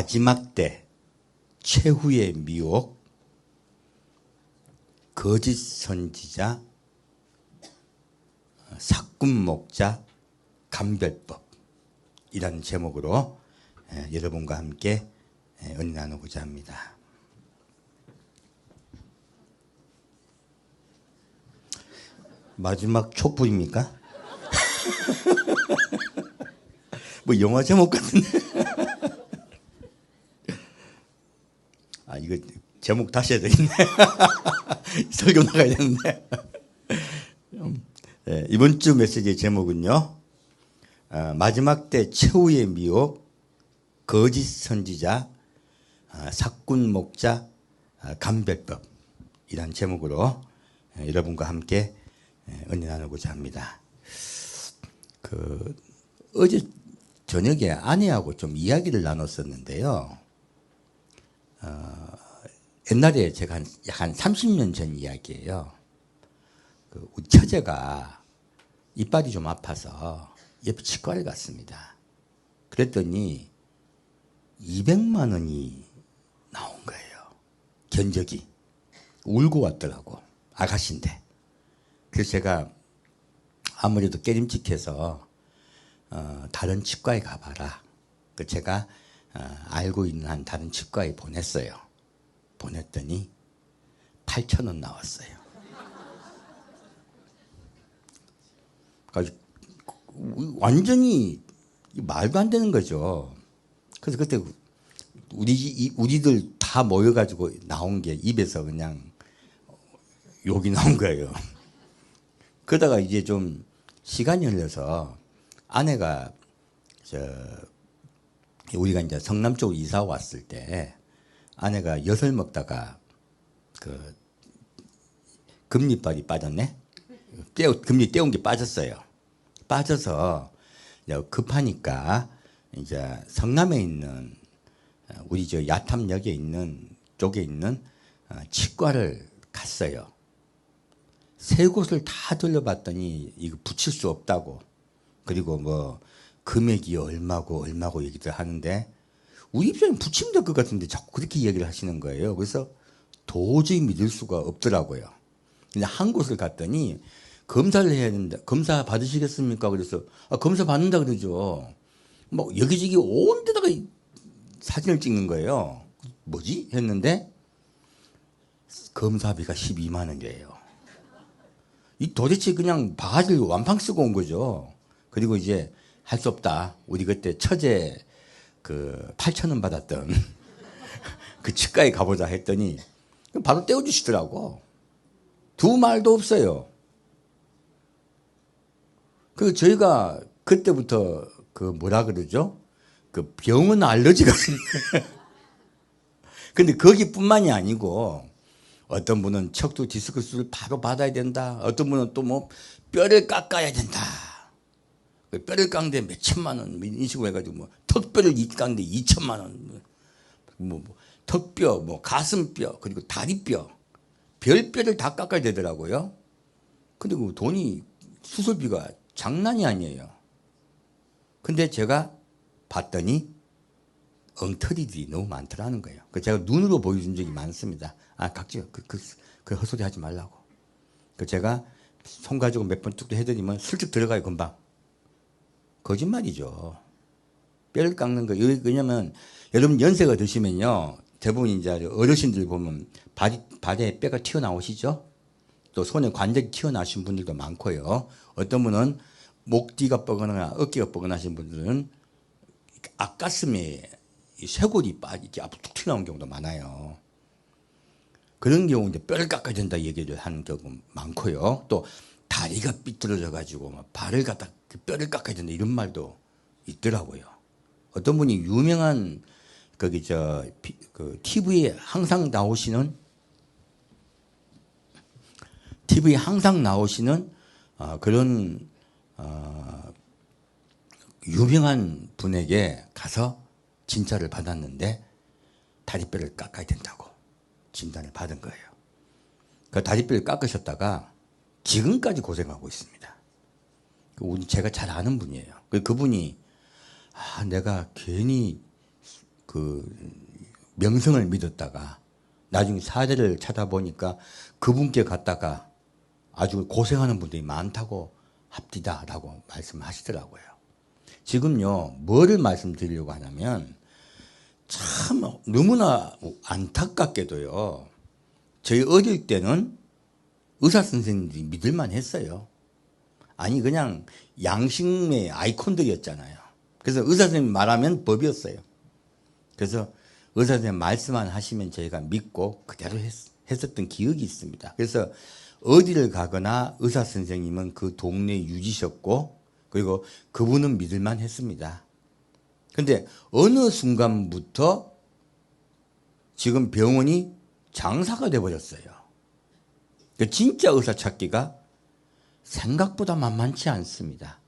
마지막 때 최후의 미혹, 거짓 선지자, 사꾼목자, 감별법이라는 제목으로 여러분과 함께 은혜 나누고자 합니다. 마지막 촛불입니까? 뭐 영화 제목 같은데. 아, 이거 제목 다시 해야 되겠네. 설교 나가야 되는데. 이번 주 메시지의 제목은요, 마지막 때 최후의 미혹, 거짓 선지자, 사꾼 목자, 감별법이란 제목으로 여러분과 함께 은혜 나누고자 합니다. 어제 저녁에 아내하고 좀 이야기를 나눴었는데요. 옛날에 제가 약 한 30년 전 이야기예요. 우리 처제가 이빨이 좀 아파서 옆에 치과를 갔습니다. 그랬더니 200만 원이 나온 거예요. 견적이. 울고 왔더라고. 아가씨인데. 그래서 제가 아무래도 깨림칙해서 다른 치과에 가봐라. 제가 알고 있는 한 다른 치과에 보냈어요. 보냈더니 8,000원 나왔어요. 완전히 말도 안 되는 거죠. 그래서 그때 우리들 다 모여가지고 나온 게 입에서 그냥 욕이 나온 거예요. 그러다가 이제 좀 시간이 흘러서 아내가 우리가 이제 성남 쪽으로 이사 왔을 때 아내가 엿을 먹다가 금리빨이 빠졌네. 금리 떼운 게 빠졌어요. 빠져서 급하니까 이제 성남에 있는 우리 저 야탐역에 있는 쪽에 있는 치과를 갔어요. 세 곳을 다 돌려봤더니 이거 붙일 수 없다고. 그리고 뭐 금액이 얼마고 얘기들 하는데 우리 입장에 붙이면 될 것 같은데 자꾸 그렇게 이야기를 하시는 거예요. 그래서 도저히 믿을 수가 없더라고요. 근데 한 곳을 갔더니 검사를 해야 된다. 검사 받으시겠습니까? 그래서 검사 받는다 그러죠. 뭐 여기저기 온 데다가 사진을 찍는 거예요. 뭐지? 했는데 검사비가 12만 원이에요. 이 도대체 그냥 바가지를 완팡 쓰고 온 거죠. 그리고 이제 할 수 없다. 우리 그때 처제 8,000원 받았던 그 치과에 가보자 했더니 바로 떼어주시더라고. 두 말도 없어요. 그 저희가 그때부터 뭐라 그러죠? 병원 알러지가. 근데 거기뿐만이 아니고 어떤 분은 척추 디스크 수술 바로 받아야 된다. 어떤 분은 또 뭐 뼈를 깎아야 된다. 뼈를 깎는데 몇 천만 원 이런 식으로 해가지고 뭐 턱뼈를 깎는데 2천만 원. 뭐 턱뼈, 뭐 가슴뼈, 그리고 다리뼈, 별뼈를 다 깎아야 되더라고요. 근데 그 돈이 수술비가 장난이 아니에요. 근데 제가 봤더니 엉터리들이 너무 많더라는 거예요. 제가 눈으로 보여준 적이 많습니다. 각지 그 헛소리 하지 말라고. 제가 손 가지고 몇 번 뚝뚝 해드리면 슬쩍 들어가요, 금방. 거짓말이죠. 뼈를 깎는 거. 왜냐면 여러분 연세가 드시면요. 대부분 이제 어르신들 보면 발에 뼈가 튀어나오시죠? 또 손에 관절이 튀어나오신 분들도 많고요. 어떤 분은 목 뒤가 뻐거나 어깨가 뻐근하신 분들은 앞가슴에 쇄골이 이렇게 앞으로 툭 튀어나온 경우도 많아요. 그런 경우 이제 뼈를 깎아야 된다 얘기를 하는 경우 많고요. 또 다리가 삐뚤어져 가지고 발을 갖다 뼈를 깎아야 된다 이런 말도 있더라고요. 어떤 분이 유명한 TV에 항상 나오시는 그런 유명한 분에게 가서 진찰을 받았는데 다리뼈를 깎아야 된다고 진단을 받은 거예요. 그 다리뼈를 깎으셨다가 지금까지 고생하고 있습니다. 제가 잘 아는 분이에요. 그분이 내가 괜히 그 명성을 믿었다가 나중에 사례를 찾아보니까 그분께 갔다가 아주 고생하는 분들이 많다고 합디다라고 말씀하시더라고요. 지금요, 뭐를 말씀드리려고 하냐면 참 너무나 안타깝게도요, 저희 어릴 때는 의사 선생님들이 믿을만 했어요. 아니 그냥 양심의 아이콘들이었잖아요. 그래서 의사 선생님 말하면 법이었어요. 그래서 의사 선생님 말씀만 하시면 저희가 믿고 그대로 했었던 기억이 있습니다. 그래서 어디를 가거나 의사 선생님은 그 동네에 유지셨고 그리고 그분은 믿을만 했습니다. 근데 어느 순간부터 지금 병원이 장사가 돼버렸어요. 진짜 의사 찾기가 생각보다 만만치 않습니다.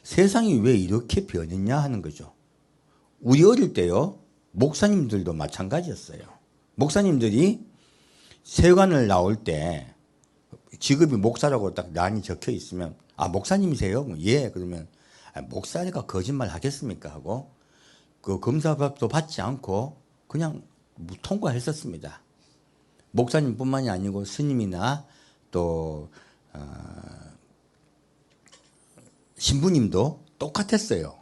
세상이 왜 이렇게 변했냐 하는 거죠. 우리 어릴 때요, 목사님들도 마찬가지였어요. 목사님들이 세관을 나올 때 직업이 목사라고 딱 란이 적혀 있으면 아 목사님이세요? 예. 그러면 목사니까 거짓말 하겠습니까? 하고 그 검사밥도 받지 않고 그냥 통과했었습니다. 목사님뿐만이 아니고 스님이나 또 신부님도 똑같았어요.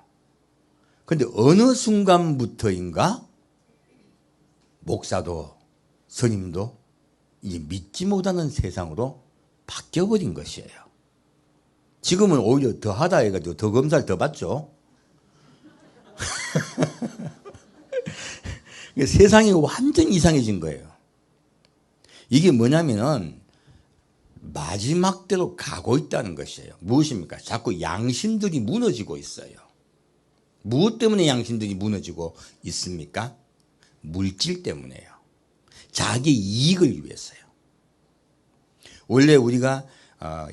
그런데 어느 순간부터인가 목사도 스님도 이제 믿지 못하는 세상으로 바뀌어버린 것이에요. 지금은 오히려 더 하다 해가지고 더 검사를 더 받죠. 세상이 완전 이상해진 거예요. 이게 뭐냐면은 마지막 때로 가고 있다는 것이에요. 무엇입니까? 자꾸 양심들이 무너지고 있어요. 무엇 때문에 양심들이 무너지고 있습니까? 물질 때문에요. 자기 이익을 위해서요. 원래 우리가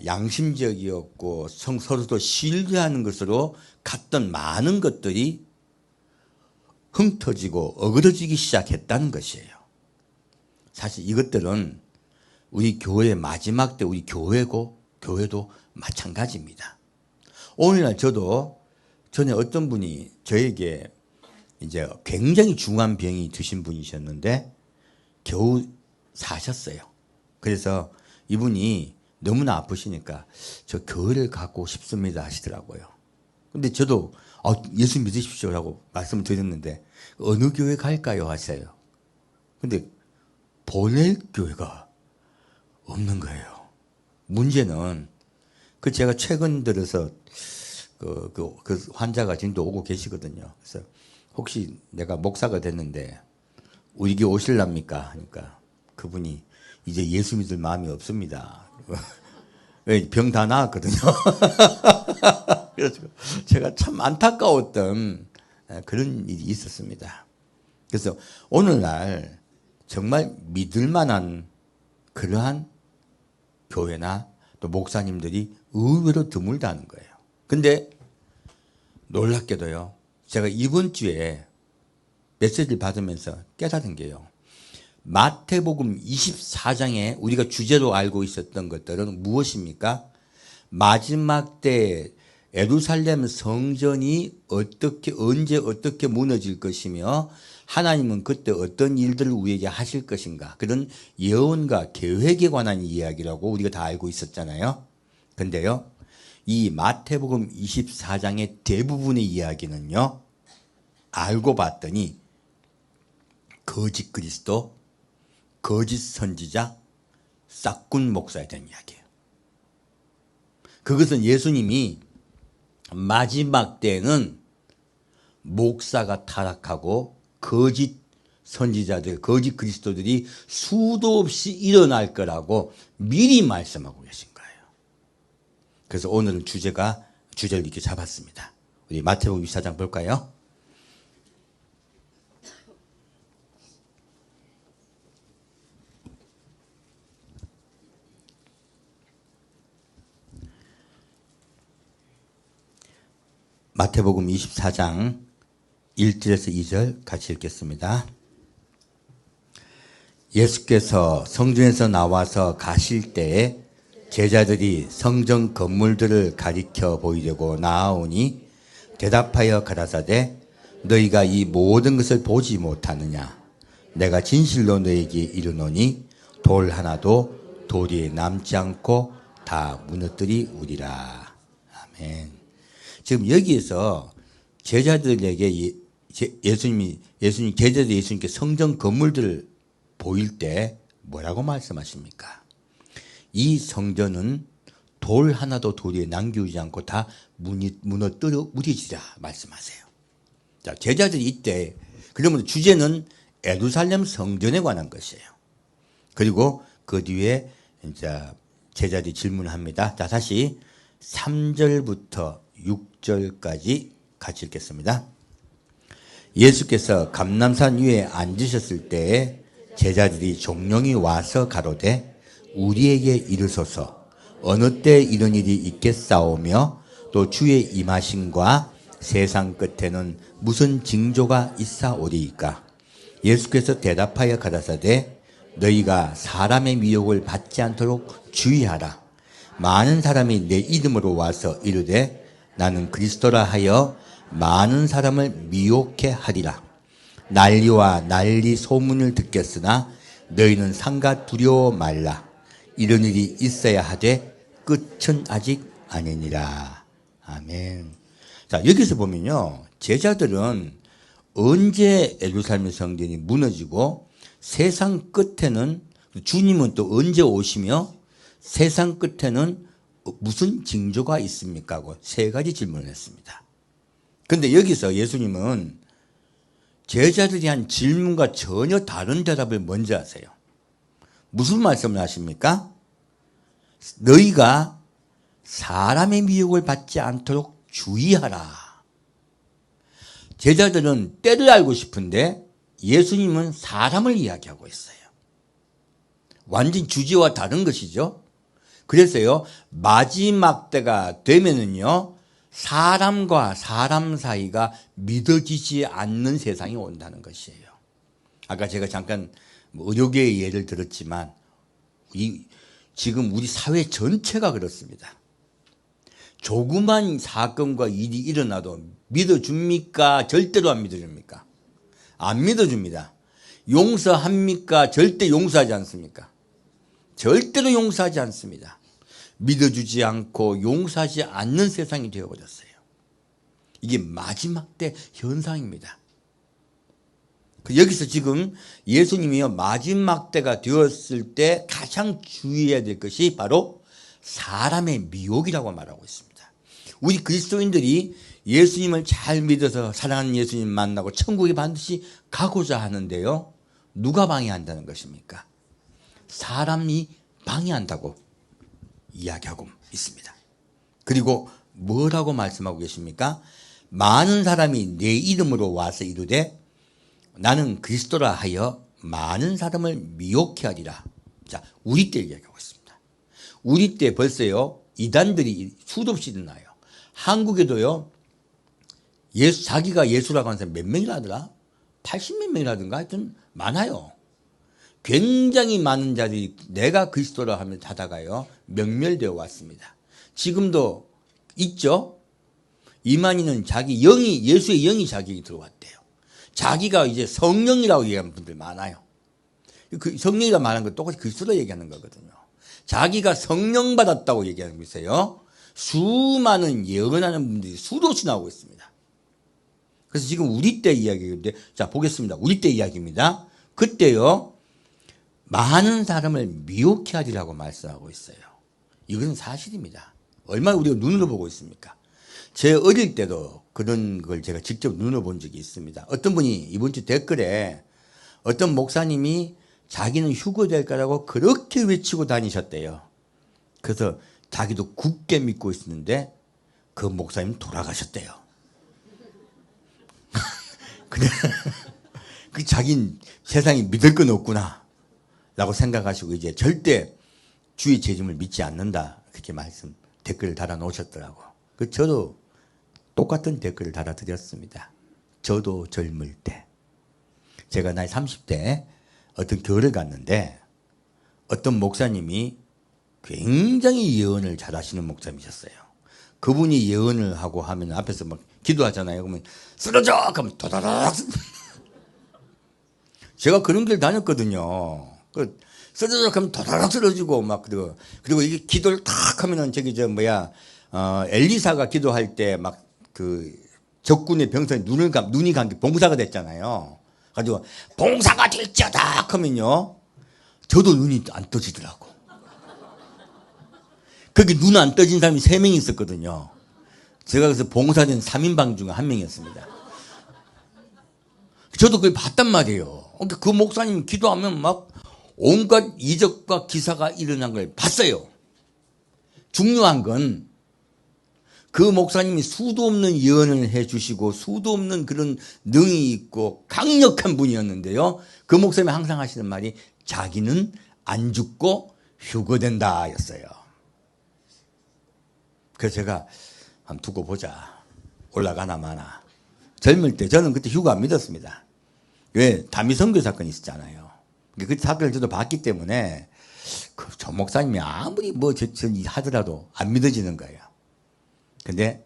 양심적이었고 서로도 신뢰하는 것으로 갔던 많은 것들이 흠터지고 어그러지기 시작했다는 것이에요. 사실 이것들은 우리 교회의 마지막 때 우리 교회도 마찬가지입니다. 오늘날 저도 전에 어떤 분이 저에게 이제 굉장히 중한 병이 드신 분이셨는데 겨우 사셨어요. 그래서 이분이 너무나 아프시니까 저 교회를 가고 싶습니다 하시더라고요. 근데 저도 예수 믿으십시오라고 말씀을 드렸는데 어느 교회 갈까요 하세요. 근데 보낼 교회가 없는 거예요. 문제는 제가 최근 들어서 그 환자가 지금도 오고 계시거든요. 그래서 혹시 내가 목사가 됐는데 우리 교회 오실랍니까? 하니까 그분이 이제 예수 믿을 마음이 없습니다. 병 다 나았거든요. 그래서 제가 참 안타까웠던 그런 일이 있었습니다. 그래서 오늘날 정말 믿을 만한 그러한 교회나 또 목사님들이 의외로 드물다는 거예요. 근데 놀랍게도요, 제가 이번 주에 메시지를 받으면서 깨달은 게요, 마태복음 24장에 우리가 주제로 알고 있었던 것들은 무엇입니까? 마지막 때 예루살렘 성전이 언제 어떻게 무너질 것이며 하나님은 그때 어떤 일들을 우리에게 하실 것인가, 그런 예언과 계획에 관한 이야기라고 우리가 다 알고 있었잖아요. 근데요, 이 마태복음 24장의 대부분의 이야기는요, 알고 봤더니 거짓 그리스도, 거짓 선지자, 싹군 목사에 대한 이야기예요. 그것은 예수님이 마지막 때는 목사가 타락하고 거짓 선지자들, 거짓 그리스도들이 수도 없이 일어날 거라고 미리 말씀하고 계신 거예요. 그래서 오늘은 주제를 이렇게 잡았습니다. 우리 마태복음 24장 볼까요? 마태복음 24장 1절에서 2절 같이 읽겠습니다. 예수께서 성전에서 나와서 가실 때에 제자들이 성전 건물들을 가리켜 보이려고 나아오니 대답하여 가라사대 너희가 이 모든 것을 보지 못하느냐? 내가 진실로 너희에게 이르노니 돌 하나도 돌 위에 남지 않고 다 무너뜨리우리라. 아멘. 지금 여기에서 제자들에게 예수님 제자들 예수님께 성전 건물들을 보일 때 뭐라고 말씀하십니까? 이 성전은 돌 하나도 돌 위에 남기지 않고 다 무너뜨려 우리지라 말씀하세요. 자, 제자들이 이때 그러면 주제는 예루살렘 성전에 관한 것이에요. 그리고 그 뒤에 이제 제자들이 질문합니다. 자, 다시 3절부터 6절까지 같이 읽겠습니다. 예수께서 감람산 위에 앉으셨을 때에 제자들이 종용이 와서 가로되 우리에게 이르소서 어느 때 이런 일이 있겠사오며 또 주의 임하심과 세상 끝에는 무슨 징조가 있사오리이까? 예수께서 대답하여 가라사대 너희가 사람의 미혹을 받지 않도록 주의하라. 많은 사람이 내 이름으로 와서 이르되 나는 그리스도라 하여 많은 사람을 미혹해 하리라. 난리와 난리 소문을 듣겠으나 너희는 상가 두려워 말라. 이런 일이 있어야 하되 끝은 아직 아니니라. 아멘. 자, 여기서 보면요, 제자들은 언제 예루살렘 성전이 무너지고 세상 끝에는 주님은 또 언제 오시며 세상 끝에는 무슨 징조가 있습니까? 하고 세 가지 질문을 했습니다. 그런데 여기서 예수님은 제자들이 한 질문과 전혀 다른 대답을 먼저 하세요. 무슨 말씀을 하십니까? 너희가 사람의 미혹을 받지 않도록 주의하라. 제자들은 때를 알고 싶은데 예수님은 사람을 이야기하고 있어요. 완전 주제와 다른 것이죠. 그래서요, 마지막 때가 되면은요, 사람과 사람 사이가 믿어지지 않는 세상이 온다는 것이에요. 아까 제가 잠깐 의료계의 예를 들었지만 지금 우리 사회 전체가 그렇습니다. 조그만 사건과 일이 일어나도 믿어줍니까? 절대로 안 믿어줍니까? 안 믿어줍니다. 용서합니까? 절대 용서하지 않습니까? 절대로 용서하지 않습니다. 믿어주지 않고 용서하지 않는 세상이 되어버렸어요. 이게 마지막 때 현상입니다. 여기서 지금 예수님이요, 마지막 때가 되었을 때 가장 주의해야 될 것이 바로 사람의 미혹이라고 말하고 있습니다. 우리 그리스도인들이 예수님을 잘 믿어서 사랑하는 예수님 만나고 천국에 반드시 가고자 하는데요, 누가 방해한다는 것입니까? 사람이 방해한다고 이야기하고 있습니다. 그리고 뭐라고 말씀하고 계십니까? 많은 사람이 내 이름으로 와서 이르되 나는 그리스도라 하여 많은 사람을 미혹해 하리라. 자, 우리 때 이야기하고 있습니다. 우리 때 벌써요, 이단들이 수도 없이 일어나요. 한국에도요, 자기가 예수라고 하는 사람이 몇 명이라 하더라? 80몇 명이라든가 하여튼 많아요. 굉장히 많은 자들이 내가 그리스도라 하면 하다가요, 명멸되어 왔습니다. 지금도 있죠? 이만희는 자기 영이, 예수의 영이 자기에게 들어왔대요. 자기가 이제 성령이라고 얘기하는 분들 많아요. 그 성령이라고 말하는 건 똑같이 그리스도로 얘기하는 거거든요. 자기가 성령 받았다고 얘기하는 것이에요. 수많은 예언하는 분들이 수도 없이 나오고 있습니다. 그래서 지금 우리 때 이야기인데, 자, 보겠습니다. 우리 때 이야기입니다. 그때요, 많은 사람을 미혹해 하리라고 말씀하고 있어요. 이것은 사실입니다. 얼마나 우리가 눈으로 보고 있습니까? 제 어릴 때도 그런 걸 제가 직접 눈으로 본 적이 있습니다. 어떤 분이 이번 주 댓글에 어떤 목사님이 자기는 휴거될 거라고 그렇게 외치고 다니셨대요. 그래서 자기도 굳게 믿고 있었는데 그 목사님 돌아가셨대요. 그냥 그 자긴 세상에 믿을 건 없구나 라고 생각하시고 이제 절대 주의 재림을 믿지 않는다, 그렇게 댓글을 달아 놓으셨더라고. 저도 똑같은 댓글을 달아드렸습니다. 저도 젊을 때, 제가 나이 30대 어떤 교회를 갔는데 어떤 목사님이 굉장히 예언을 잘하시는 목사님이셨어요. 그분이 예언을 하고 하면 앞에서 막 기도하잖아요. 그러면 쓰러져! 하면 도다닥. 제가 그런 길 다녔거든요. 쓰러져! 하면 도다닥 쓰러지고 막 그리고 이게 기도를 탁 하면은 엘리사가 기도할 때 막 적군의 병사의 눈이 간 게 봉사가 됐잖아요. 가지고 봉사가 될지어다 하면요. 저도 눈이 안 떠지더라고. 거기 눈 안 떠진 사람이 3명이 있었거든요. 제가 그래서 봉사된 3인방 중에 1명이었습니다. 저도 그걸 봤단 말이에요. 그 목사님 기도하면 막 온갖 이적과 기사가 일어난 걸 봤어요. 중요한 건 그 목사님이 수도 없는 예언을 해주시고 수도 없는 그런 능이 있고 강력한 분이었는데요. 그 목사님이 항상 하시는 말이 자기는 안 죽고 휴거된다 였어요. 그래서 제가 한번 두고 보자. 올라가나 마나. 젊을 때 저는 그때 휴거 안 믿었습니다. 왜? 다미선교 사건이 있었잖아요. 그 사건을 저도 봤기 때문에 저 목사님이 아무리 하더라도 안 믿어지는 거예요. 근데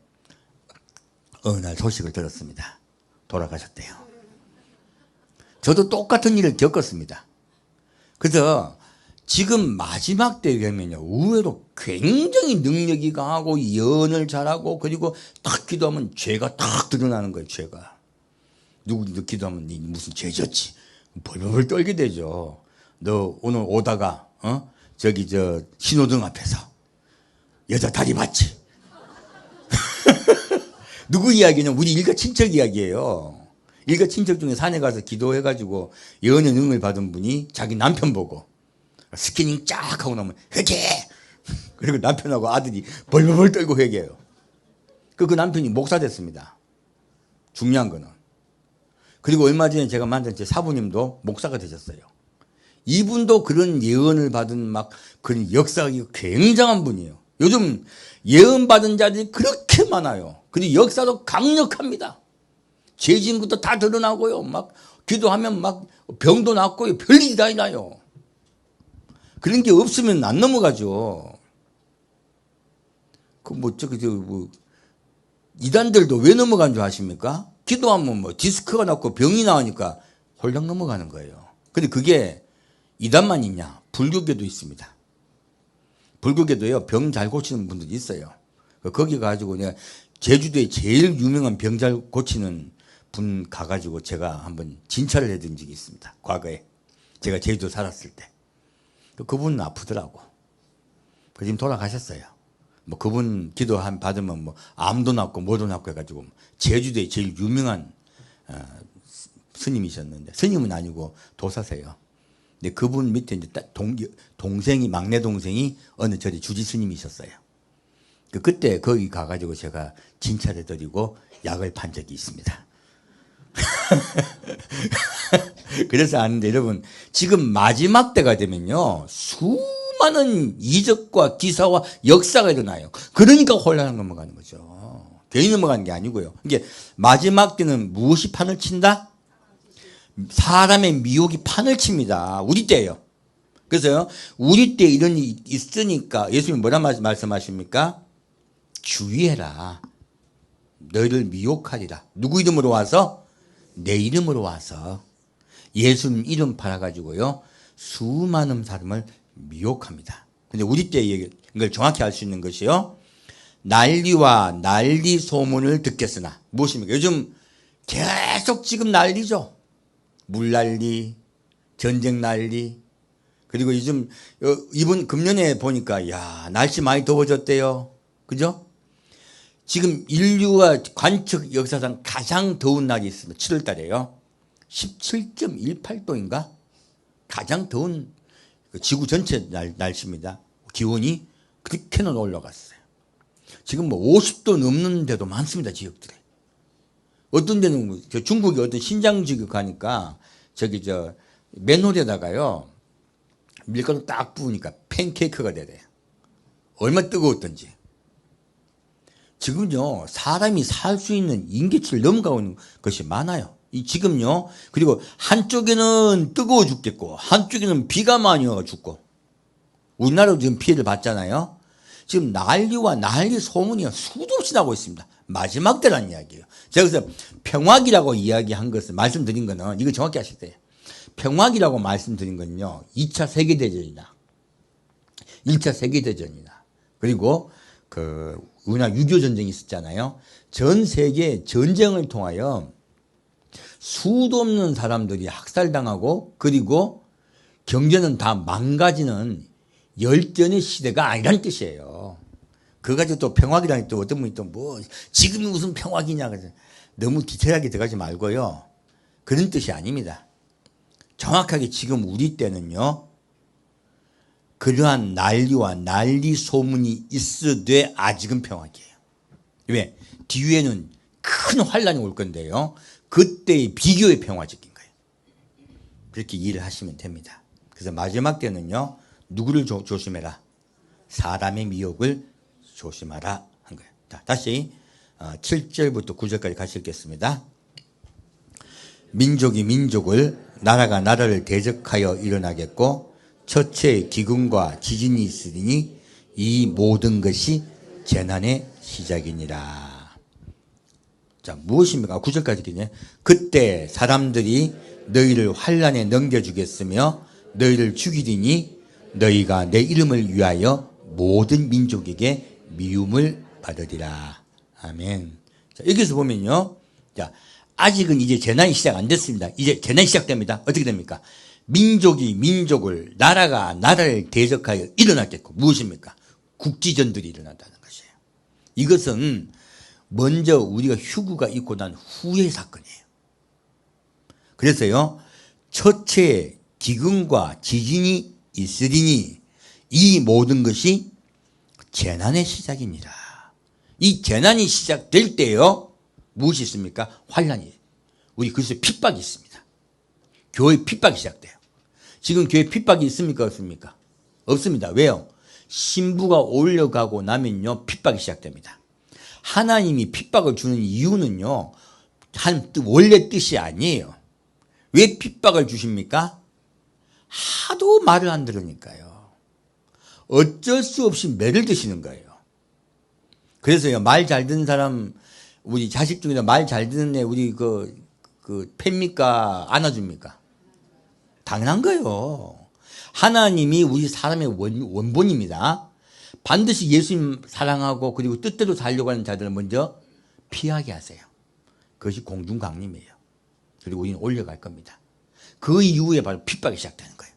어느 날 소식을 들었습니다. 돌아가셨대요. 저도 똑같은 일을 겪었습니다. 그래서 지금 마지막 때 되면요, 의외로 굉장히 능력이 강하고 예언을 잘하고 그리고 딱 기도하면 죄가 딱 드러나는 거예요. 죄가. 누구 기도하면 니 무슨 죄졌지? 벌벌 떨게 되죠. 너 오늘 오다가 신호등 앞에서 여자 다리 봤지? 누구 이야기냐? 우리 일가 친척 이야기예요. 일가 친척 중에 산에 가서 기도해가지고 예언의 능을 받은 분이 자기 남편 보고 스캐닝 쫙 하고 나면 회개! 그리고 남편하고 아들이 벌벌 떨고 회개해요. 그 남편이 목사 됐습니다. 중요한 거는. 그리고 얼마 전에 제가 만난 제 사부님도 목사가 되셨어요. 이분도 그런 예언을 받은 막 그런 역사가 굉장한 분이에요. 요즘 예언 받은 자들이 그렇게 많아요. 그리고 역사도 강력합니다. 죄진 것도 다 드러나고요. 막 기도하면 막 병도 낫고요. 별일이 다 나요. 그런 게 없으면 안 넘어가죠. 이단들도 왜 넘어간 줄 아십니까? 기도하면 디스크가 났고 병이 나으니까 홀랑 넘어가는 거예요. 근데 그게 이단만 있냐? 불교계도 있습니다. 불교계도요, 병 잘 고치는 분들이 있어요. 거기 가가지고 내가 제주도에 제일 유명한 병 잘 고치는 분 가가지고 제가 한번 진찰을 해둔 적이 있습니다. 과거에. 제가 제주도 살았을 때. 그분은 아프더라고. 지금 돌아가셨어요. 그분 기도 받으면 암도 낫고 뭐도 낫고 해가지고 제주도에 제일 유명한 스님이셨는데, 스님은 아니고 도사세요. 근데 그분 밑에 이제 동생이, 막내 동생이 어느 절에 주지 스님이셨어요. 그때 거기 가가지고 제가 진찰해드리고 약을 판 적이 있습니다. 그래서 아는데 여러분, 지금 마지막 때가 되면요, 수많은 이적과 기사와 역사가 일어나요. 그러니까 혼란을 넘어가는 거죠. 괜히 넘어가는 게 아니고요. 이게 마지막 때는 무엇이 판을 친다? 사람의 미혹이 판을 칩니다. 우리 때예요. 그래서 우리 때 이런 일이 있으니까 예수님이 뭐라 말씀하십니까? 주의해라. 너희를 미혹하리라. 누구 이름으로 와서? 내 이름으로 와서. 예수님 이름 팔아가지고요, 수많은 사람을 미혹합니다. 근데 우리 때 이걸 정확히 알 수 있는 것이요, 난리와 난리 소문을 듣겠으나. 무엇입니까? 요즘 계속 지금 난리죠. 물난리, 전쟁 난리. 그리고 요즘 이번 금년에 보니까 날씨 많이 더워졌대요. 그죠? 지금 인류가 관측 역사상 가장 더운 날이 있습니다. 7월 달에요. 17.18도인가? 가장 더운 지구 전체 날씨입니다. 기온이 그렇게는 올라갔어요. 지금 50도 넘는 데도 많습니다. 지역들에. 어떤 데는 중국의 어떤 신장 지역 가니까 맨홀에다가요, 밀가루 딱 부으니까 팬케이크가 되래요. 얼마나 뜨거웠던지. 지금요, 사람이 살 수 있는 임계치를 넘어가고 있는 것이 많아요. 지금요, 그리고 한쪽에는 뜨거워 죽겠고, 한쪽에는 비가 많이 와서 죽고, 우리나라도 지금 피해를 받잖아요. 지금 난리와 난리 소문이 수도 없이 나고 있습니다. 마지막 때란 이야기예요. 제가 그래서 평화기라고 이야기한 것을 말씀드린 거는 이거 정확히 아실 때예요. 평화기라고 말씀드린 건요. 2차 세계대전이나 1차 세계대전이나 그리고 우리나라 6.25 전쟁이 있었잖아요. 전 세계 전쟁을 통하여 수도 없는 사람들이 학살당하고 그리고 경제는 다 망가지는 열전의 시대가 아니라는 뜻이에요. 그거 가지고 또 평화기라니 또 어떤 분이 또 뭐 지금이 무슨 평화기냐 그래서 너무 디테일하게 들어가지 말고요. 그런 뜻이 아닙니다. 정확하게 지금 우리 때는요. 그러한 난리와 난리 소문이 있으되 아직은 평화기예요. 왜? 뒤에는 큰 환란이 올 건데요. 그때의 비교의 평화적인 거예요. 그렇게 이해를 하시면 됩니다. 그래서 마지막 때는요. 누구를 조심해라? 사람의 미혹을 조심하라 한 거예요. 자, 다시 7절부터 9절까지 같이 읽겠습니다. 민족이 민족을 나라가 나라를 대적하여 일어나겠고 처체의 기근과 지진이 있으리니 이 모든 것이 재난의 시작이니라. 자, 무엇입니까? 9절까지 읽겠네. 그때 사람들이 너희를 환란에 넘겨주겠으며 너희를 죽이리니 너희가 내 이름을 위하여 모든 민족에게 미움을 받으리라. 아멘. 자, 여기서 보면요. 자, 아직은 이제 재난이 시작 안 됐습니다. 이제 재난이 시작됩니다. 어떻게 됩니까? 민족이 민족을, 나라가 나라를 대적하여 일어났겠고, 무엇입니까? 국지전들이 일어난다는 것이에요. 이것은 먼저 우리가 휴구가 있고 난 후의 사건이에요. 그래서요, 첫째 기근과 지진이 있으리니 이 모든 것이 재난의 시작이니라. 이 재난이 시작될 때요, 무엇이 있습니까? 환란이에요. 우리 그래서 핍박이 있습니다. 교회 핍박이 시작돼요. 지금 교회 핍박이 있습니까? 없습니까? 없습니다. 왜요? 신부가 올려가고 나면요, 핍박이 시작됩니다. 하나님이 핍박을 주는 이유는요, 원래 뜻이 아니에요. 왜 핍박을 주십니까? 하도 말을 안 들으니까요. 어쩔 수 없이 매를 드시는 거예요. 그래서요, 말 잘 듣는 사람, 우리 자식 중에서 말 잘 듣는 애, 우리 팹니까? 안아줍니까? 당연한 거예요. 하나님이 우리 사람의 원본입니다. 반드시 예수님 사랑하고 그리고 뜻대로 살려고 하는 자들은 먼저 피하게 하세요. 그것이 공중강림이에요. 그리고 우리는 올려갈 겁니다. 그 이후에 바로 핍박이 시작되는 거예요.